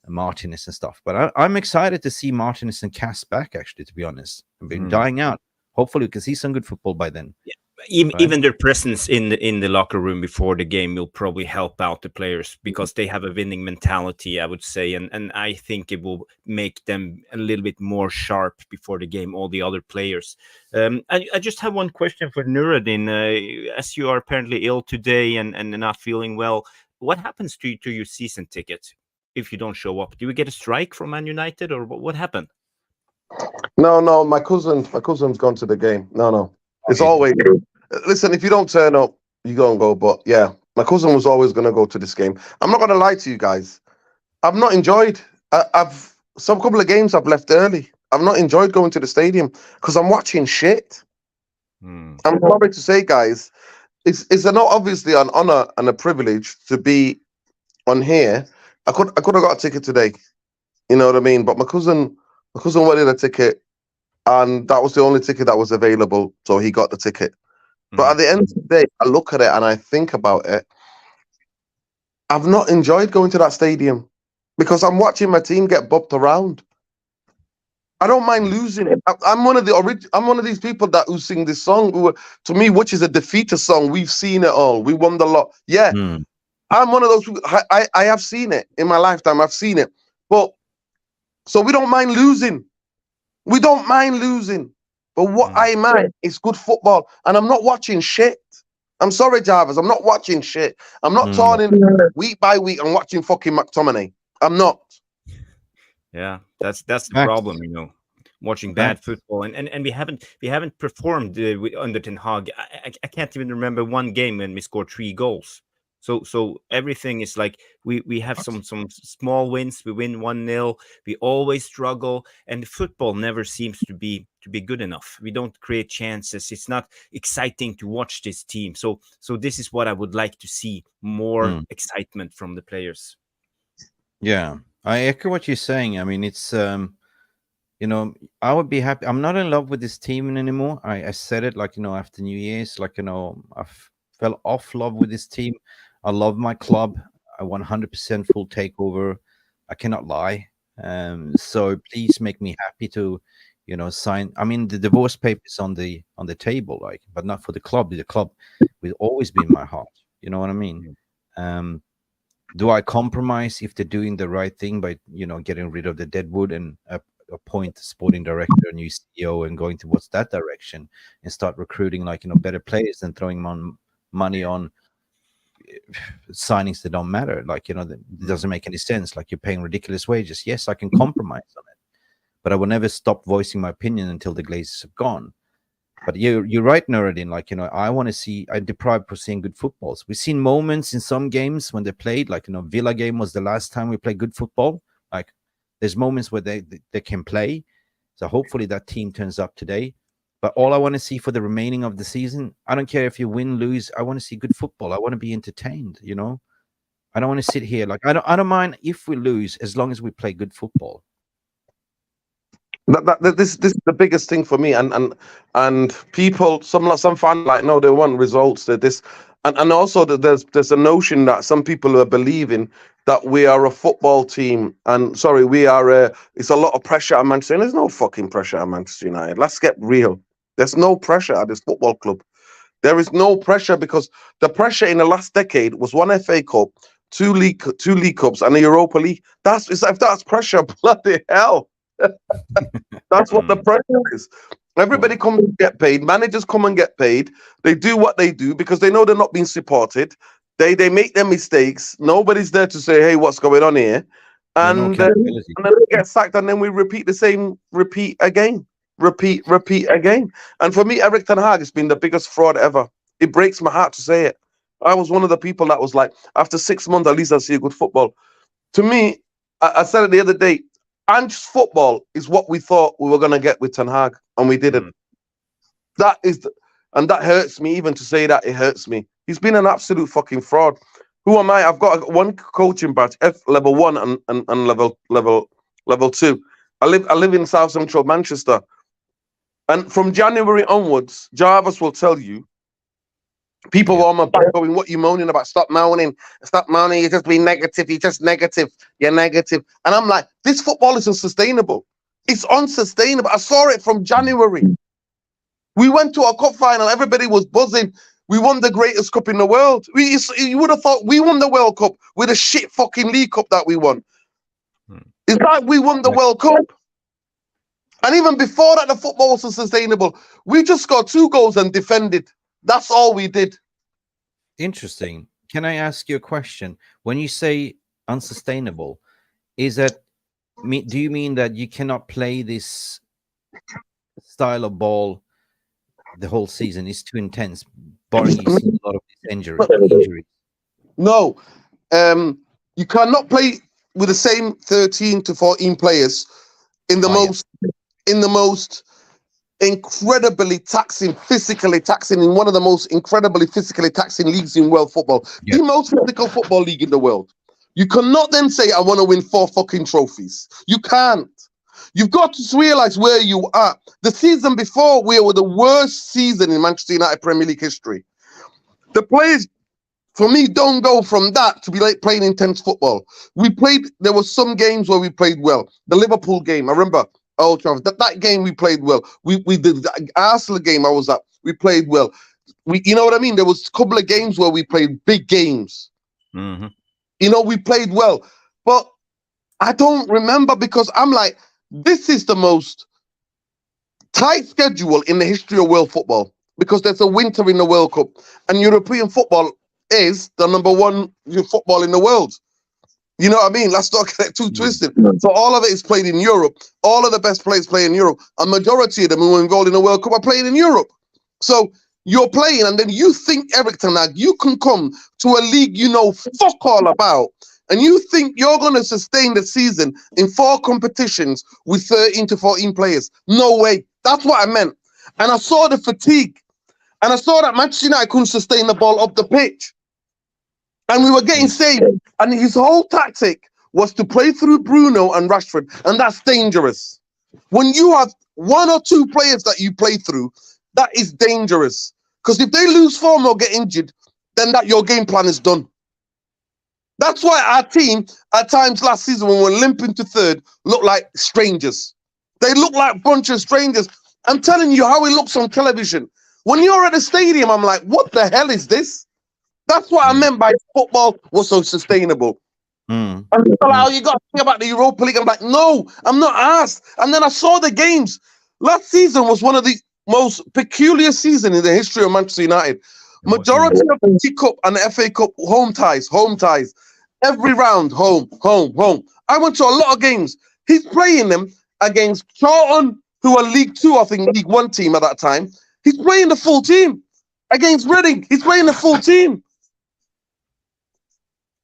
Martinez and stuff. But I'm excited to see Martinez and Cass back, actually, to be honest. I've been dying out. Hopefully we can see some good football by then. Yeah. Even their presence in the locker room before the game will probably help out the players, because they have a winning mentality, I would say, and I think it will make them a little bit more sharp before the game, all the other players. I just have one question for Nuradin. As you are apparently ill today and not feeling well, what happens to your season ticket if you don't show up? Do you get a strike from Man United, or what happened? No, my cousin's gone to the game. No. It's always, listen, if you don't turn up, you go and go. But yeah, my cousin was always going to go to this game. I'm not going to lie to you guys. I've not enjoyed. I've some couple of games I've left early. I've not enjoyed going to the stadium because I'm watching shit. I'm sorry to say, guys, it's obviously an honor and a privilege to be on here. I could have got a ticket today. You know what I mean? But my cousin wanted a ticket, and that was the only ticket that was available, so he got the ticket. But at the end of the day, I look at it and I think about it. I've not enjoyed going to that stadium because I'm watching my team get bopped around. I don't mind losing it. I'm one of these people who sing this song, to me, which is a defeater song. We've seen it all. We won the lot. Yeah, I'm one of those. I have seen it in my lifetime. I've seen it. But so we don't mind losing. We don't mind losing. But what I mind is good football. And I'm not watching shit. I'm sorry, Jarvis. I'm not watching shit. I'm not turning week by week and watching fucking McTominay. I'm not. Yeah, that's the problem, watching bad football, and we haven't performed under Ten Hag. I can't even remember one game when we scored 3 goals. So everything is like we have some small wins. We win 1-0. We always struggle, and football never seems to be good enough. We don't create chances. It's not exciting to watch this team. So this is what I would like to see, more excitement from the players. Yeah, I echo what you're saying. I mean, it's I would be happy. I'm not in love with this team anymore. I said it, like, after New Year's, like, I fell off love with this team. I love my club. I 100% full takeover. I cannot lie. So please make me happy to, sign. I mean, the divorce papers on the table, like, but not for the club. The club will always be in my heart. You know what I mean? Do I compromise if they're doing the right thing by, getting rid of the deadwood and appoint a sporting director, a new CEO, and going towards that direction and start recruiting, like, better players and throwing money on signings that don't matter? Like, that doesn't make any sense. Like, you're paying ridiculous wages. Yes, I can compromise on it, but I will never stop voicing my opinion until the Glazers have gone. But you're right, Nuradin. Like, I'm deprived for seeing good footballs. We've seen moments in some games when they played, like, Villa game was the last time we played good football. Like, there's moments where they can play. So hopefully that team turns up today. But all I want to see for the remaining of the season, I don't care if you win, lose. I want to see good football. I want to be entertained. I don't want to sit here. Like, I don't mind if we lose as long as we play good football. This is the biggest thing for me, and people, some fans like, no, they want results. That this, and also that there's a notion that some people are believing that we are a football team, and sorry, we are it's a lot of pressure at Manchester United. There's no fucking pressure at Manchester United. Let's get real. There's no pressure at this football club. There is no pressure because the pressure in the last decade was one FA Cup, two league cups, and a Europa League. If that's pressure, bloody hell. That's what the pressure is. Everybody come and get paid. Managers come and get paid. They do what they do because they know they're not being supported. They make their mistakes. Nobody's there to say, "Hey, what's going on here?" And then they get sacked, and then we repeat again. And for me, Eric Ten Hag has been the biggest fraud ever. It breaks my heart to say it. I was one of the people that was like, after 6 months, at least I see a good football. To me, I said it the other day. Ange's football is what we thought we were going to get with Ten Hag, and we didn't. That hurts me. Even to say that, it hurts me. He's been an absolute fucking fraud. Who am I? I've got one coaching badge, level 1 and level 2. I live in South Central Manchester, and from January onwards, Jarvis will tell you. People were on my back going, "What you moaning about? Stop moaning. You're just being negative. You're just negative. You're negative." And I'm like, this football is unsustainable. It's unsustainable. I saw it from January. We went to a cup final. Everybody was buzzing. We won the greatest cup in the world. You would have thought we won the World Cup with a shit fucking League Cup that we won. It's like we won the World Cup. And even before that, the football was unsustainable. We just scored 2 goals and defended. That's all we did. Interesting. Can I ask you a question? When you say unsustainable, do you mean that you cannot play this style of ball the whole season? It's too intense, barring you see a lot of these injuries. No, you cannot play with the same 13 to 14 players in the most incredibly taxing, physically taxing, in one of the most incredibly physically taxing leagues in world football. Yeah. The most physical football league in the world. You cannot then say, "I want to win 4 fucking trophies." You can't. You've got to realize where you are. The season before, we were the worst season in Manchester United Premier League history. The players, for me, don't go from that to be like playing intense football. There were some games where we played well. The Liverpool game, I remember. Oh, Trafford, that game we played well. We did the Arsenal game I was at. We played well. You know what I mean? There was a couple of games where we played big games. Mm-hmm. You know, we played well. But I don't remember because I'm like, this is the most tight schedule in the history of world football because there's a winter in the World Cup. And European football is the number 1 football in the world. You know what I mean? Let's not get too twisted. So all of it is played in Europe. All of the best players play in Europe. A majority of them who win gold in the World Cup are playing in Europe. So you're playing, and then you think, Eric Ten Hag, you can come to a league you know fuck all about, and you think you're going to sustain the season in 4 competitions with 13 to 14 players. No way. That's what I meant. And I saw the fatigue. And I saw that Manchester United couldn't sustain the ball up the pitch. And we were getting saved. And his whole tactic was to play through Bruno and Rashford. And that's dangerous. When you have 1 or 2 players that you play through, that is dangerous. Because if they lose form or get injured, then your game plan is done. That's why our team, at times last season, when we were limping to 3rd, looked like strangers. They look like a bunch of strangers. I'm telling you how it looks on television. When you're at a stadium, I'm like, what the hell is this? That's what I meant by football was so sustainable. And people are like, "Oh, you got to think about the Europa League." I'm like, no, I'm not asked. And then I saw the games. Last season was one of the most peculiar seasons in the history of Manchester United. Majority of the League Cup and the FA Cup, home ties. Every round, home. I went to a lot of games. He's playing them against Charlton, who are League 2, I think League 1 team at that time. He's playing the full team. Against Reading, he's playing the full team.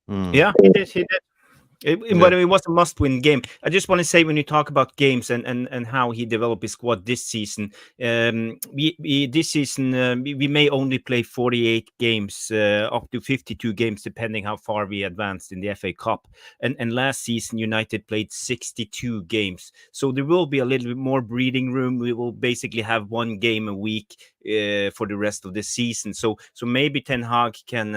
Yeah, he did. But it was a must-win game. I just want to say, when you talk about games and how he developed his squad this season, this season we may only play 48 games, up to 52 games, depending how far we advanced in the FA Cup. And last season, United played 62 games. So there will be a little bit more breathing room. We will basically have one game a week for the rest of the season. So maybe Ten Hag can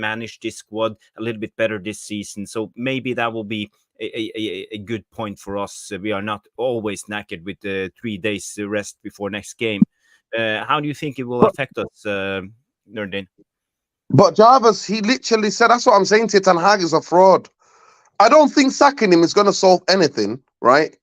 manage this squad a little bit better this season. So maybe that will be a good point for us. We are not always knackered with 3 days rest before next game. How do you think it will affect us, Nuradin? But Jarvis, he literally said, that's what I'm saying to you, Ten Hag is a fraud. I don't think sacking him is going to solve anything, right?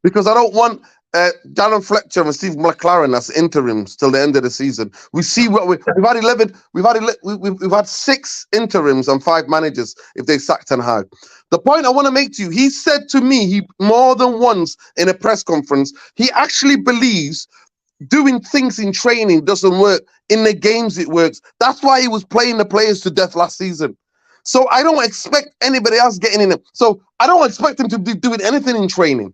Because I don't want Darren Fletcher and Steve McLaren as interims till the end of the season. We see what we've had 11. We've had 6 interims and 5 managers if they sacked Ten Hag. The point I want to make to you, he said to me, he more than once in a press conference, he actually believes doing things in training doesn't work. In the games it works. That's why he was playing the players to death last season. So I don't expect anybody else getting in it. So I don't expect him to be doing anything in training.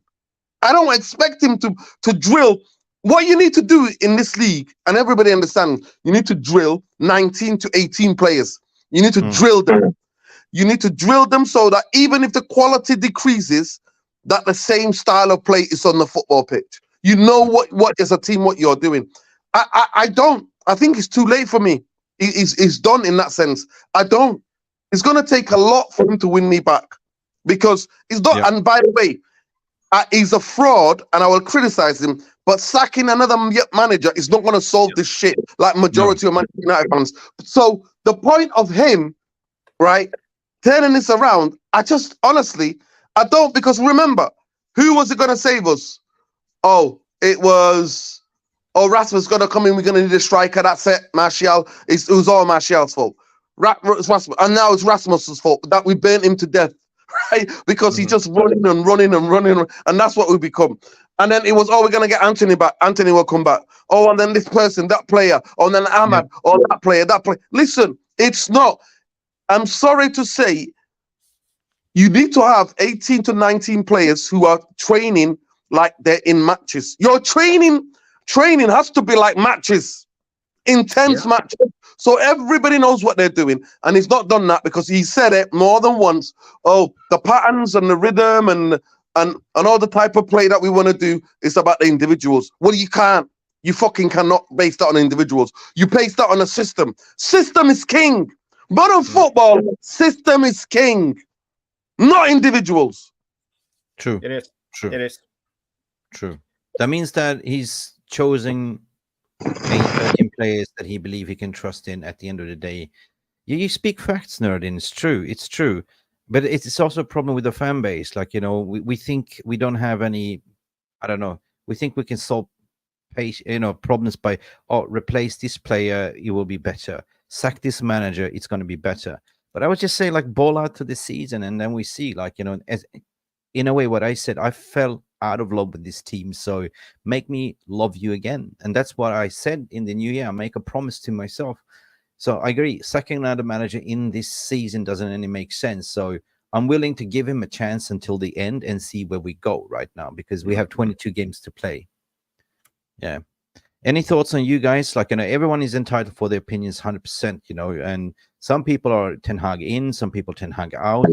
I don't expect him to drill. What you need to do in this league, and everybody understands, you need to drill 19 to 18 players. You need to drill them. You need to drill them so that even if the quality decreases, that the same style of play is on the football pitch. You know what as a team, what you're doing. I don't. I think it's too late for me. He's done in that sense. I don't. It's going to take a lot for him to win me back, because he's not. Yeah. And by the way, he's a fraud, and I will criticize him. But sacking another manager is not going to solve this shit, like majority of Manchester United fans. So the point of him, right, turning this around, I just honestly, I don't, because remember, who was it going to save us? Oh, it was. Oh, Rasmus going to come in. We're going to need a striker. That's it. Martial. It was all Martial's fault. Rasmus, and now it's Rasmus's fault that we burnt him to death, right? Because he's just running and running and running, and that's what we become. And then it was, oh, we're gonna get Anthony back. Anthony will come back. Oh, and then this person, that player, oh, and then Ahmad, or that player, that player. Listen, it's not. I'm sorry to say, you need to have 18 to 19 players who are training like they're in matches. Your training has to be like matches, intense matches. So everybody knows what they're doing, and he's not done that because he said it more than once. Oh, the patterns and the rhythm and all the type of play that we want to do is about the individuals. Well, you can't. You fucking cannot base that on individuals. You base that on a system. System is king. Modern football, system is king, not individuals. True. It is. True. It is. True. That means that he's choosing 13 players that he believes he can trust in at the end of the day. You speak facts, Nuradin. It's true. It's true. But it's also a problem with the fan base. Like, we think we don't have any, I don't know, we think we can solve problems by, replace this player, it will be better. Sack this manager, it's going to be better. But I would just say, like, ball out to the season, and then we see, like, as in a way, what I said, I fell out of love with this team, so make me love you again. And that's what I said in the new year. I make a promise to myself. So I agree, sacking another manager in this season doesn't really make sense. So I'm willing to give him a chance until the end and see where we go right now, because we have 22 games to play. Yeah. Any thoughts on you guys? Like, everyone is entitled for their opinions 100%, and some people are Ten Hag in, some people Ten Hag out.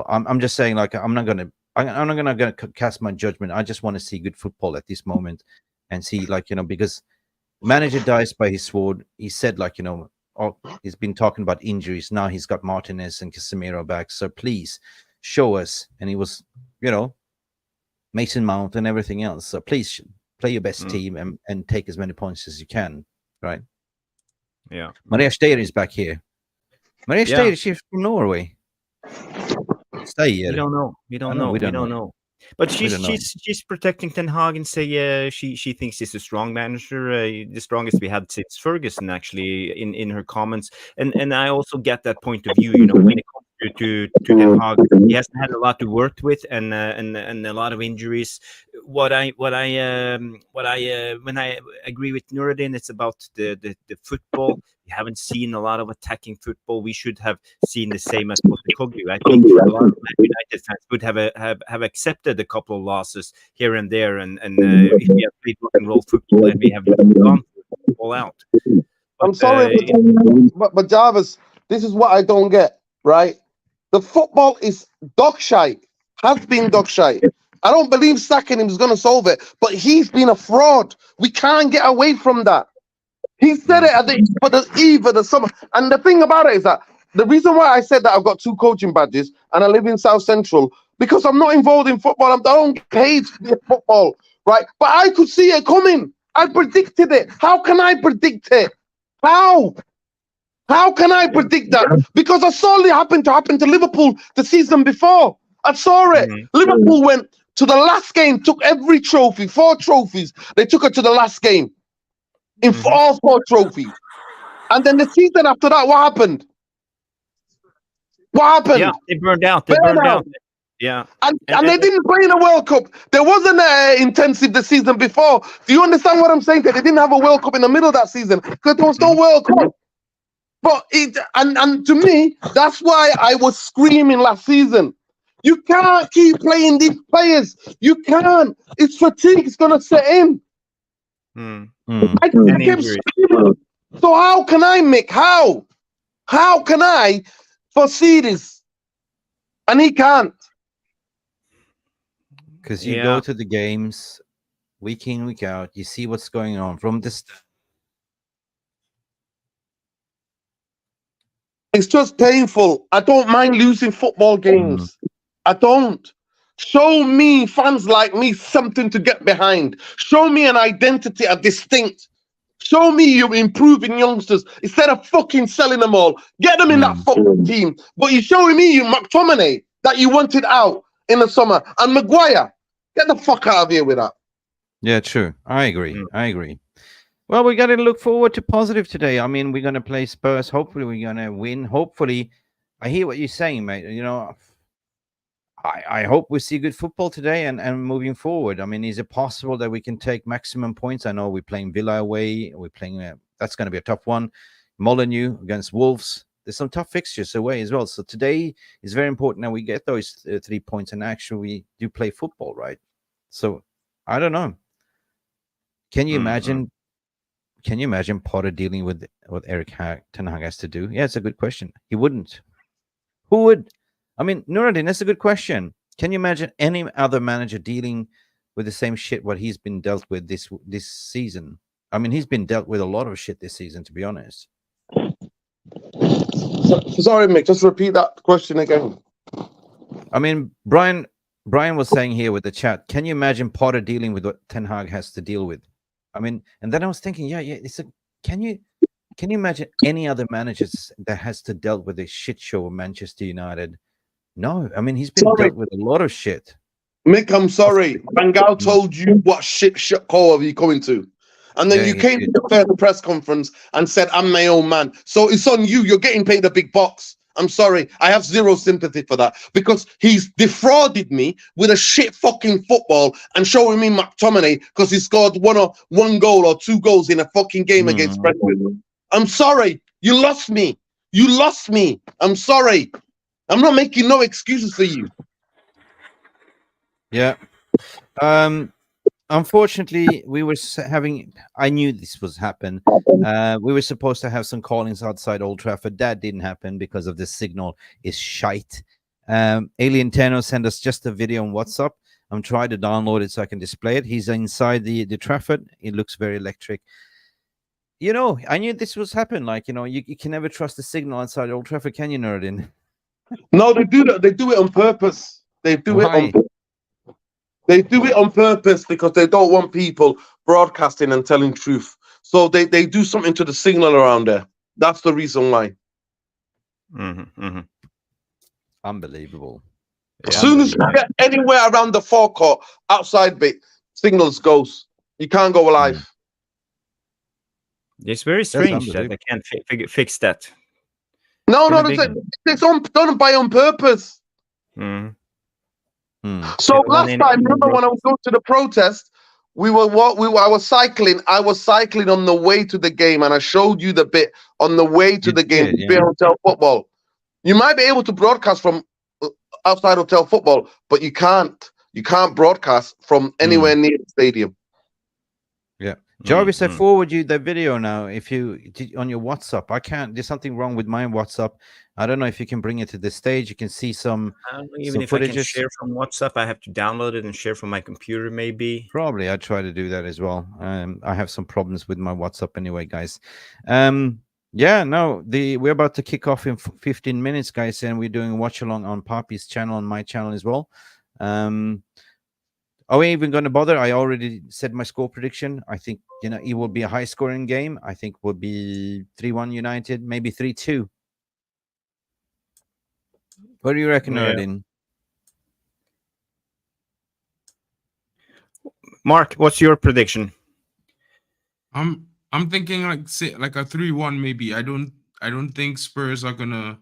I'm just saying, like, I'm not gonna cast my judgment. I just want to see good football at this moment and see, like, because manager dies by his sword. He said, like, he's been talking about injuries. Now he's got Martinez and Casemiro back. So please show us. And he was, Mason Mount and everything else. So please play your best team and take as many points as you can. Right? Yeah. Maria Steyr is back here. Maria Steyr, she's from Norway. We don't know. But she's protecting Ten Hag and say she thinks he's a strong manager, the strongest we had since Ferguson, actually, in her comments. And I also get that point of view. When it comes to Ten Hag, he hasn't had a lot to work with, and a lot of injuries. what I when I agree with Nuradin, it's about the football. We haven't seen a lot of attacking football. We should have seen the same as Postecoglou. I think a lot of Man United fans would have accepted a couple of losses here and there, and if we have played rock and roll football and we have gone all out. I'm sorry, but Jarvis, this is what I don't get, right? The football is dog shite, has been dog shite. I don't believe sacking him is going to solve it, but he's been a fraud. We can't get away from that. He said it at the eve of the summer. And the thing about it is that the reason why I said that I've got 2 coaching badges and I live in South Central, because I'm not involved in football. I don't get paid for football, right? But I could see it coming. I predicted it. How can I predict it? How? How can I predict that? Because I saw it happen to Liverpool the season before. I saw it. Liverpool went to the last game, took every trophy, 4 trophies. They took it to the last game in all 4 trophies. And then the season after that, what happened? What happened? Yeah, they burned out. They burned out. Yeah. And they didn't play in a World Cup. There wasn't intensive the season before. Do you understand what I'm saying? They didn't have a World Cup in the middle of that season because there was no World Cup. But and to me, that's why I was screaming last season. You can't keep playing these players. You can't. It's fatigue. It's gonna set in. I kept screaming. So how can I make how can I foresee this? And he can't. Because you go to the games week in, week out. You see what's going on from this. It's just painful. I don't mind losing football games. I don't. Show me, fans like me, something to get behind. Show me an identity, a distinct. Show me you're improving youngsters instead of fucking selling them all. Get them in that fucking team. But you're showing me you McTominay that you wanted out in the summer. And Maguire, get the fuck out of here with that. Yeah, true. I agree. I agree. Well, we got to look forward to positive today. I mean, we're going to play Spurs. Hopefully, we're going to win. Hopefully, I hear what you're saying, mate. You know, I hope we see good football today and moving forward. I mean, is it possible that we can take maximum points? I know we're playing Villa away. We're playing, that's going to be a tough one. Molineux against Wolves. There's some tough fixtures away as well. So today is very important that we get those 3 points and actually we do play football, right? So I don't know. Can you imagine? Can you imagine Potter dealing with what Ten Hag has to do? Yeah, it's a good question. He wouldn't. Who would? I mean, Nuradin, that's a good question. Can you imagine any other manager dealing with the same shit what he's been dealt with this season? I mean, he's been dealt with a lot of shit this season, to be honest. Sorry, Mick, just repeat that question again. I mean, Brian was saying here with the chat, can you imagine Potter dealing with what Ten Hag has to deal with? I mean, and then I was thinking, can you imagine any other managers that has to deal with a shit show of Manchester United? No, I mean, he's been dealt with a lot of shit. Mick, I'm sorry. Van Gaal told you what shit call are you going to? And then you came to the first press conference and said, I'm my own man. So it's on you. You're getting paid a big box. I'm sorry. I have zero sympathy for that because he's defrauded me with a shit fucking football and showing me McTominay because he scored one goal or 2 goals in a fucking game against Brentford. I'm sorry. You lost me. You lost me. I'm sorry. I'm not making no excuses for you. Yeah. Unfortunately, we were having. I knew this was happen. We were supposed to have some callings outside Old Trafford. That didn't happen because of the signal is shite. Alien Tano sent us just a video on WhatsApp. I'm trying to download it so I can display it. He's inside the Trafford. It looks very electric. You know, I knew this was happen. Like, you know, you can never trust the signal outside Old Trafford, can you, Nuradin? No, they do that. They do it on purpose. They do it on. They do it on purpose because they don't want people broadcasting and telling truth. So they do something to the signal around there. That's the reason why. Unbelievable. As soon as you get anywhere around the forecourt, outside bit, signals goes. You can't go live. It's very strange that they can't fix that. No, it's done by on purpose. So last time, remember when I was going to the protest, I was cycling. I was cycling on the way to the game, and I showed you the bit on the way to the game. Hotel football. You might be able to broadcast from outside hotel football, but you can't. You can't broadcast from anywhere near the stadium. Yeah. Jarvis, I forward you the video now. If you on your WhatsApp, I can't. There's something wrong with my WhatsApp. I don't know if you can bring it to the stage. You can see some. I don't know, even if I can share from WhatsApp, I have to download it and share from my computer, maybe. Probably, I try to do that as well. I have some problems with my WhatsApp anyway, guys. Yeah, no, we're about to kick off in 15 minutes, guys, and we're doing watch along on Poppy's channel, on my channel as well. Are we even going to bother? I already said my score prediction. I think, you know, it will be a high scoring game. I think will be 3-1 United, maybe 3-2. What do you reckon, Nuradin? Mark, what's your prediction? I'm thinking like a 3-1 maybe. I don't think Spurs are gonna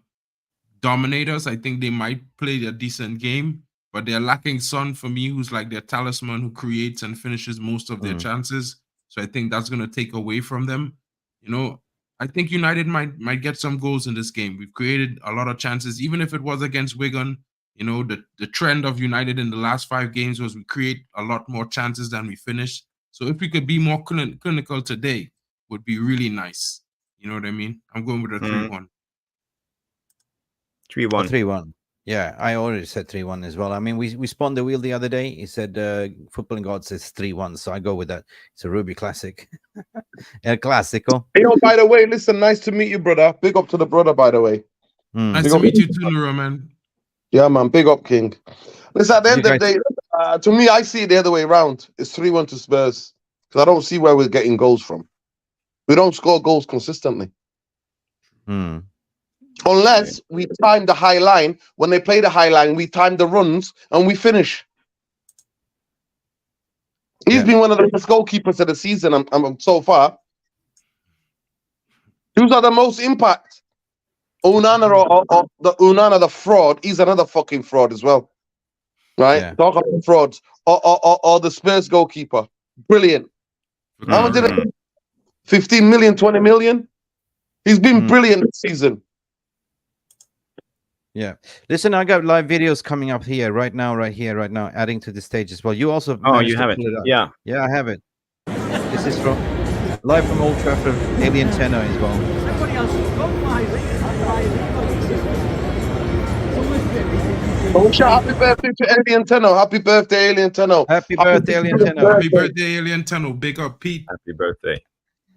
dominate us. I think they might play a decent game, but they're lacking Son for me, who's like their talisman, who creates and finishes most of their chances. So I think that's gonna take away from them. You know, I think United might get some goals in this game. We've created a lot of chances, even if it was against Wigan. You know, the trend of United in the last 5 games was we create a lot more chances than we finish. So if we could be more clinical today, would be really nice. You know what I mean? I'm going with a 3-1. 3-1. 3-1. Yeah, I already said 3-1 as well. I mean, we spun the wheel the other day. He said Footballing God says 3-1, so I go with that. It's a Ruby classic. El Clasico. You know, by the way, listen, nice to meet you, brother. Big up to the brother, by the way. Nice to meet you too, Nuro, man. Yeah, man. Big up, King. Listen, at the end of the day, to me, I see it the other way around. It's 3-1 to Spurs. Because I don't see where we're getting goals from. We don't score goals consistently. Unless we time the high line. When they play the high line, we time the runs and we finish. He's been one of the best goalkeepers of the season so far. Who's had the most impact? Onana or the Onana, the fraud. He's another fucking fraud as well. Right? Yeah. Talk about frauds. Or the Spurs goalkeeper. Brilliant. How much did it? 15 million, 20 million? He's been brilliant this season. Yeah. Listen, I got live videos coming up here right now, adding to the stage as well. You also you have it. Yeah. Yeah, I have it. This is from live from Old Trafford, Alien Tenor as well. Oh, happy birthday to Alien Tenor. Happy birthday, Alien Tenor. Happy birthday, Alien Tenor. Happy birthday, Alien Tenor. Big up, Pete. Happy birthday.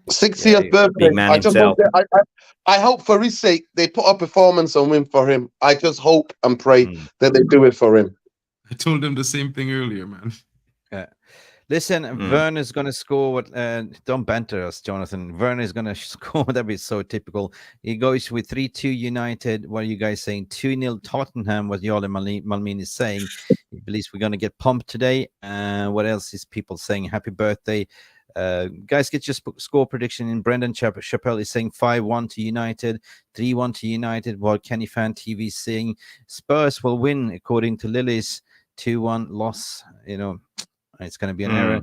60th birthday. Big man himself. I hope for his sake they put a performance and win for him. I just hope and pray that they do it for him. I told him the same thing earlier, man. Listen, Vern is going to score. What? Don't banter us, Jonathan. Vern is going to score. That'd be so typical. He goes with 3-2 United. What are you guys saying? 2-0 Tottenham. What Yale Malmin is saying. He believes we're going to get pumped today. What else is people saying? Happy birthday. Guys, get your score prediction in. Brendan Chappelle is saying 5-1 to United, 3-1 to United, while Kenny Fan TV is saying Spurs will win, according to Lily's 2-1 loss. You know, it's going to be an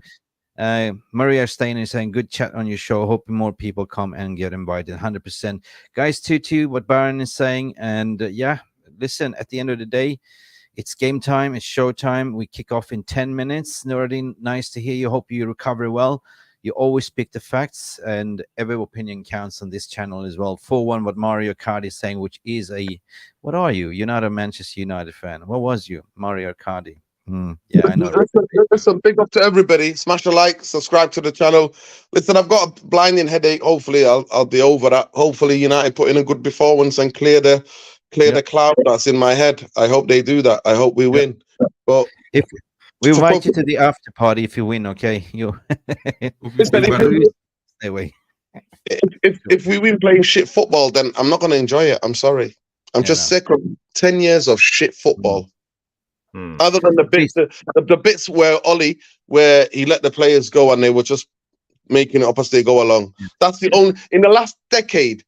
error. Maria Steiner is saying, good chat on your show. Hoping more people come and get invited. 100%. Guys, 2-2, what Baron is saying. And yeah, listen, at the end of the day, it's game time. It's show time. We kick off in 10 minutes. Nuradin, nice to hear you. Hope you recover well. You always pick the facts, and every opinion counts on this channel as well. 4-1, what Mario Cardi is saying, which is what are you? You're not a Manchester United fan. What was you? Mario Cardi. Yeah, I know. Listen, big up to everybody. Smash the like, subscribe to the channel. Listen, I've got a blinding headache. Hopefully, I'll be over that. Hopefully, United put in a good performance and clear the cloud that's in my head. I hope they do that. I hope we win. But if we invite you to the after party if you win, okay? You stay away. If we win playing shit football, then I'm not going to enjoy it. I'm sorry. I'm just sick of 10 years of shit football. Other than the bits where Ollie, where he let the players go and they were just making it up as they go along. That's the only. In the last decade,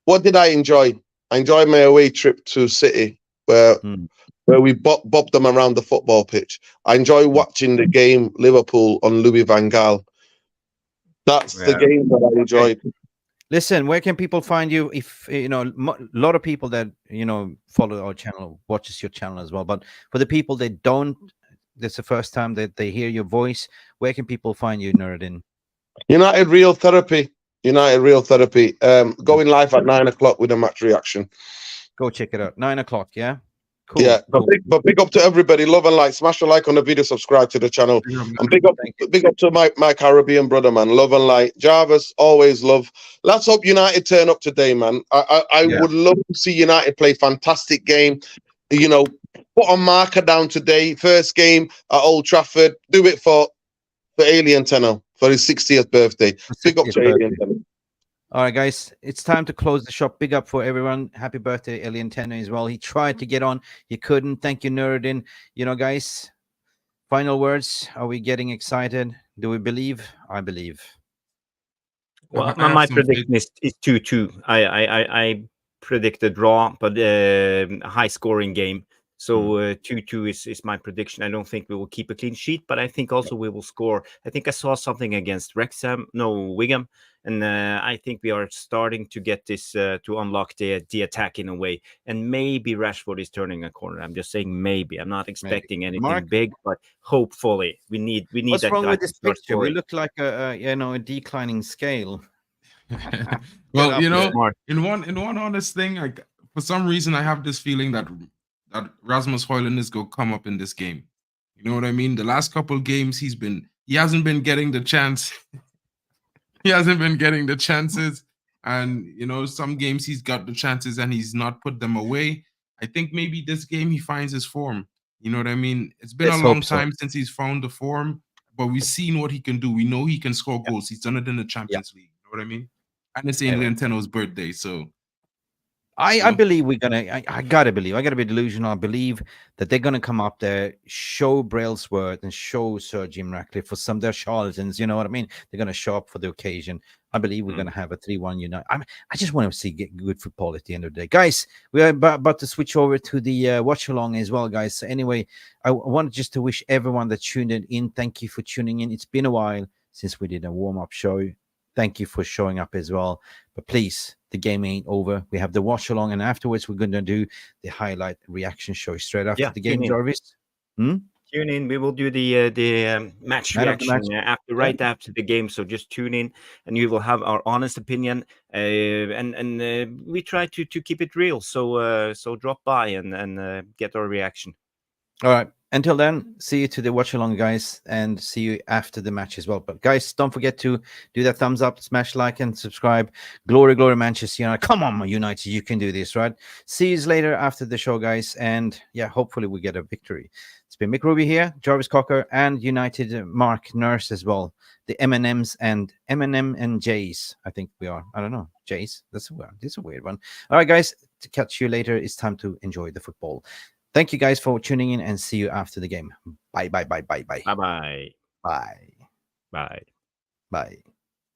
what did I enjoy? I enjoyed my away trip to City, where where we bob them around the football pitch. I enjoy watching the game Liverpool on Louis van Gaal. That's the Yeah. game that I enjoyed. Listen, where can people find you? If a lot of people that follow our channel watches your channel as well, but for the people that don't, that's the first time that they hear your voice. Where can people find you, Nuradin? United Real Therapy. Going live at 9 o'clock with a match reaction. Go check it out. 9 o'clock. Yeah. Cool. Yeah, Cool. but big up to everybody. Love and like. Smash a like on the video. Subscribe to the channel. And big up to my Caribbean brother, man. Love and like. Jarvis, always love. Let's hope United turn up today, man. I would love to see United play fantastic game. Put a marker down today. First game at Old Trafford. Do it for Alien Tenno for his 60th birthday. Big up to Alien Tenno. All right, guys, it's time to close the shop. Big up for everyone. Happy birthday, Alien Tenno, as well. He tried to get on. He couldn't. Thank you, Nuradin. Guys, final words. Are we getting excited? Do we believe? I believe. Well, my prediction is 2-2. I predict a draw, but a high-scoring game. So 2-2 is my prediction. I don't think we will keep a clean sheet, but I think also we will score. I think I saw something against Wigan, and I think we are starting to get this to unlock the attack in a way. And maybe Rashford is turning a corner. I'm just saying maybe. I'm not expecting anything big, but hopefully we need What's that wrong guy with to this start picture? We scoring. look like a declining scale. Well, in one honest thing, like for some reason I have this feeling that Rasmus Højlund is going to come up in this game. You know what I mean? The last couple games he hasn't been getting the chance. He hasn't been getting the chances, and some games he's got the chances and he's not put them away. I think maybe this game he finds his form. You know what I mean? It's been a long time since he's found the form, but we've seen what he can do. We know he can score goals. He's done it in the Champions League. You know what I mean? And it's Alien Tenno's birthday, so I believe we're gonna. I gotta believe. I gotta be delusional. I believe that they're gonna come up there, show Brailsworth and show Sir Jim Ratcliffe for some of their charlatans. You know what I mean? They're gonna show up for the occasion. I believe we're gonna have a 3-1 United. I just want to see good football at the end of the day, guys. We are about to switch over to the watch along as well, guys. So anyway, I wanted just to wish everyone that tuned in. Thank you for tuning in. It's been a while since we did a warm-up show. Thank you for showing up as well. But please, the game ain't over. We have the watch along, and afterwards we're going to do the highlight reaction show straight after the game. Jarvis, tune in. We will do the match reaction right after the game. So just tune in, and you will have our honest opinion. And we try to keep it real. So drop by and get our reaction. All right. Until then, see you to the watch along, guys, and see you after the match as well. But guys, don't forget to do that thumbs up, smash like, and subscribe. Glory, glory, Manchester United. Come on, United, you can do this, right? See you later after the show, guys, and hopefully we get a victory. It's been Mick Ruby here, Jarvis Cocker, and United Mark Nurse as well. The M&Ms and M&M and J's. I think we are. I don't know. J's. This is a weird one. All right, guys. To catch you later. It's time to enjoy the football. Thank you guys for tuning in, and see you after the game. Bye, bye, bye, bye, bye. Bye, bye. Bye. Bye. Bye.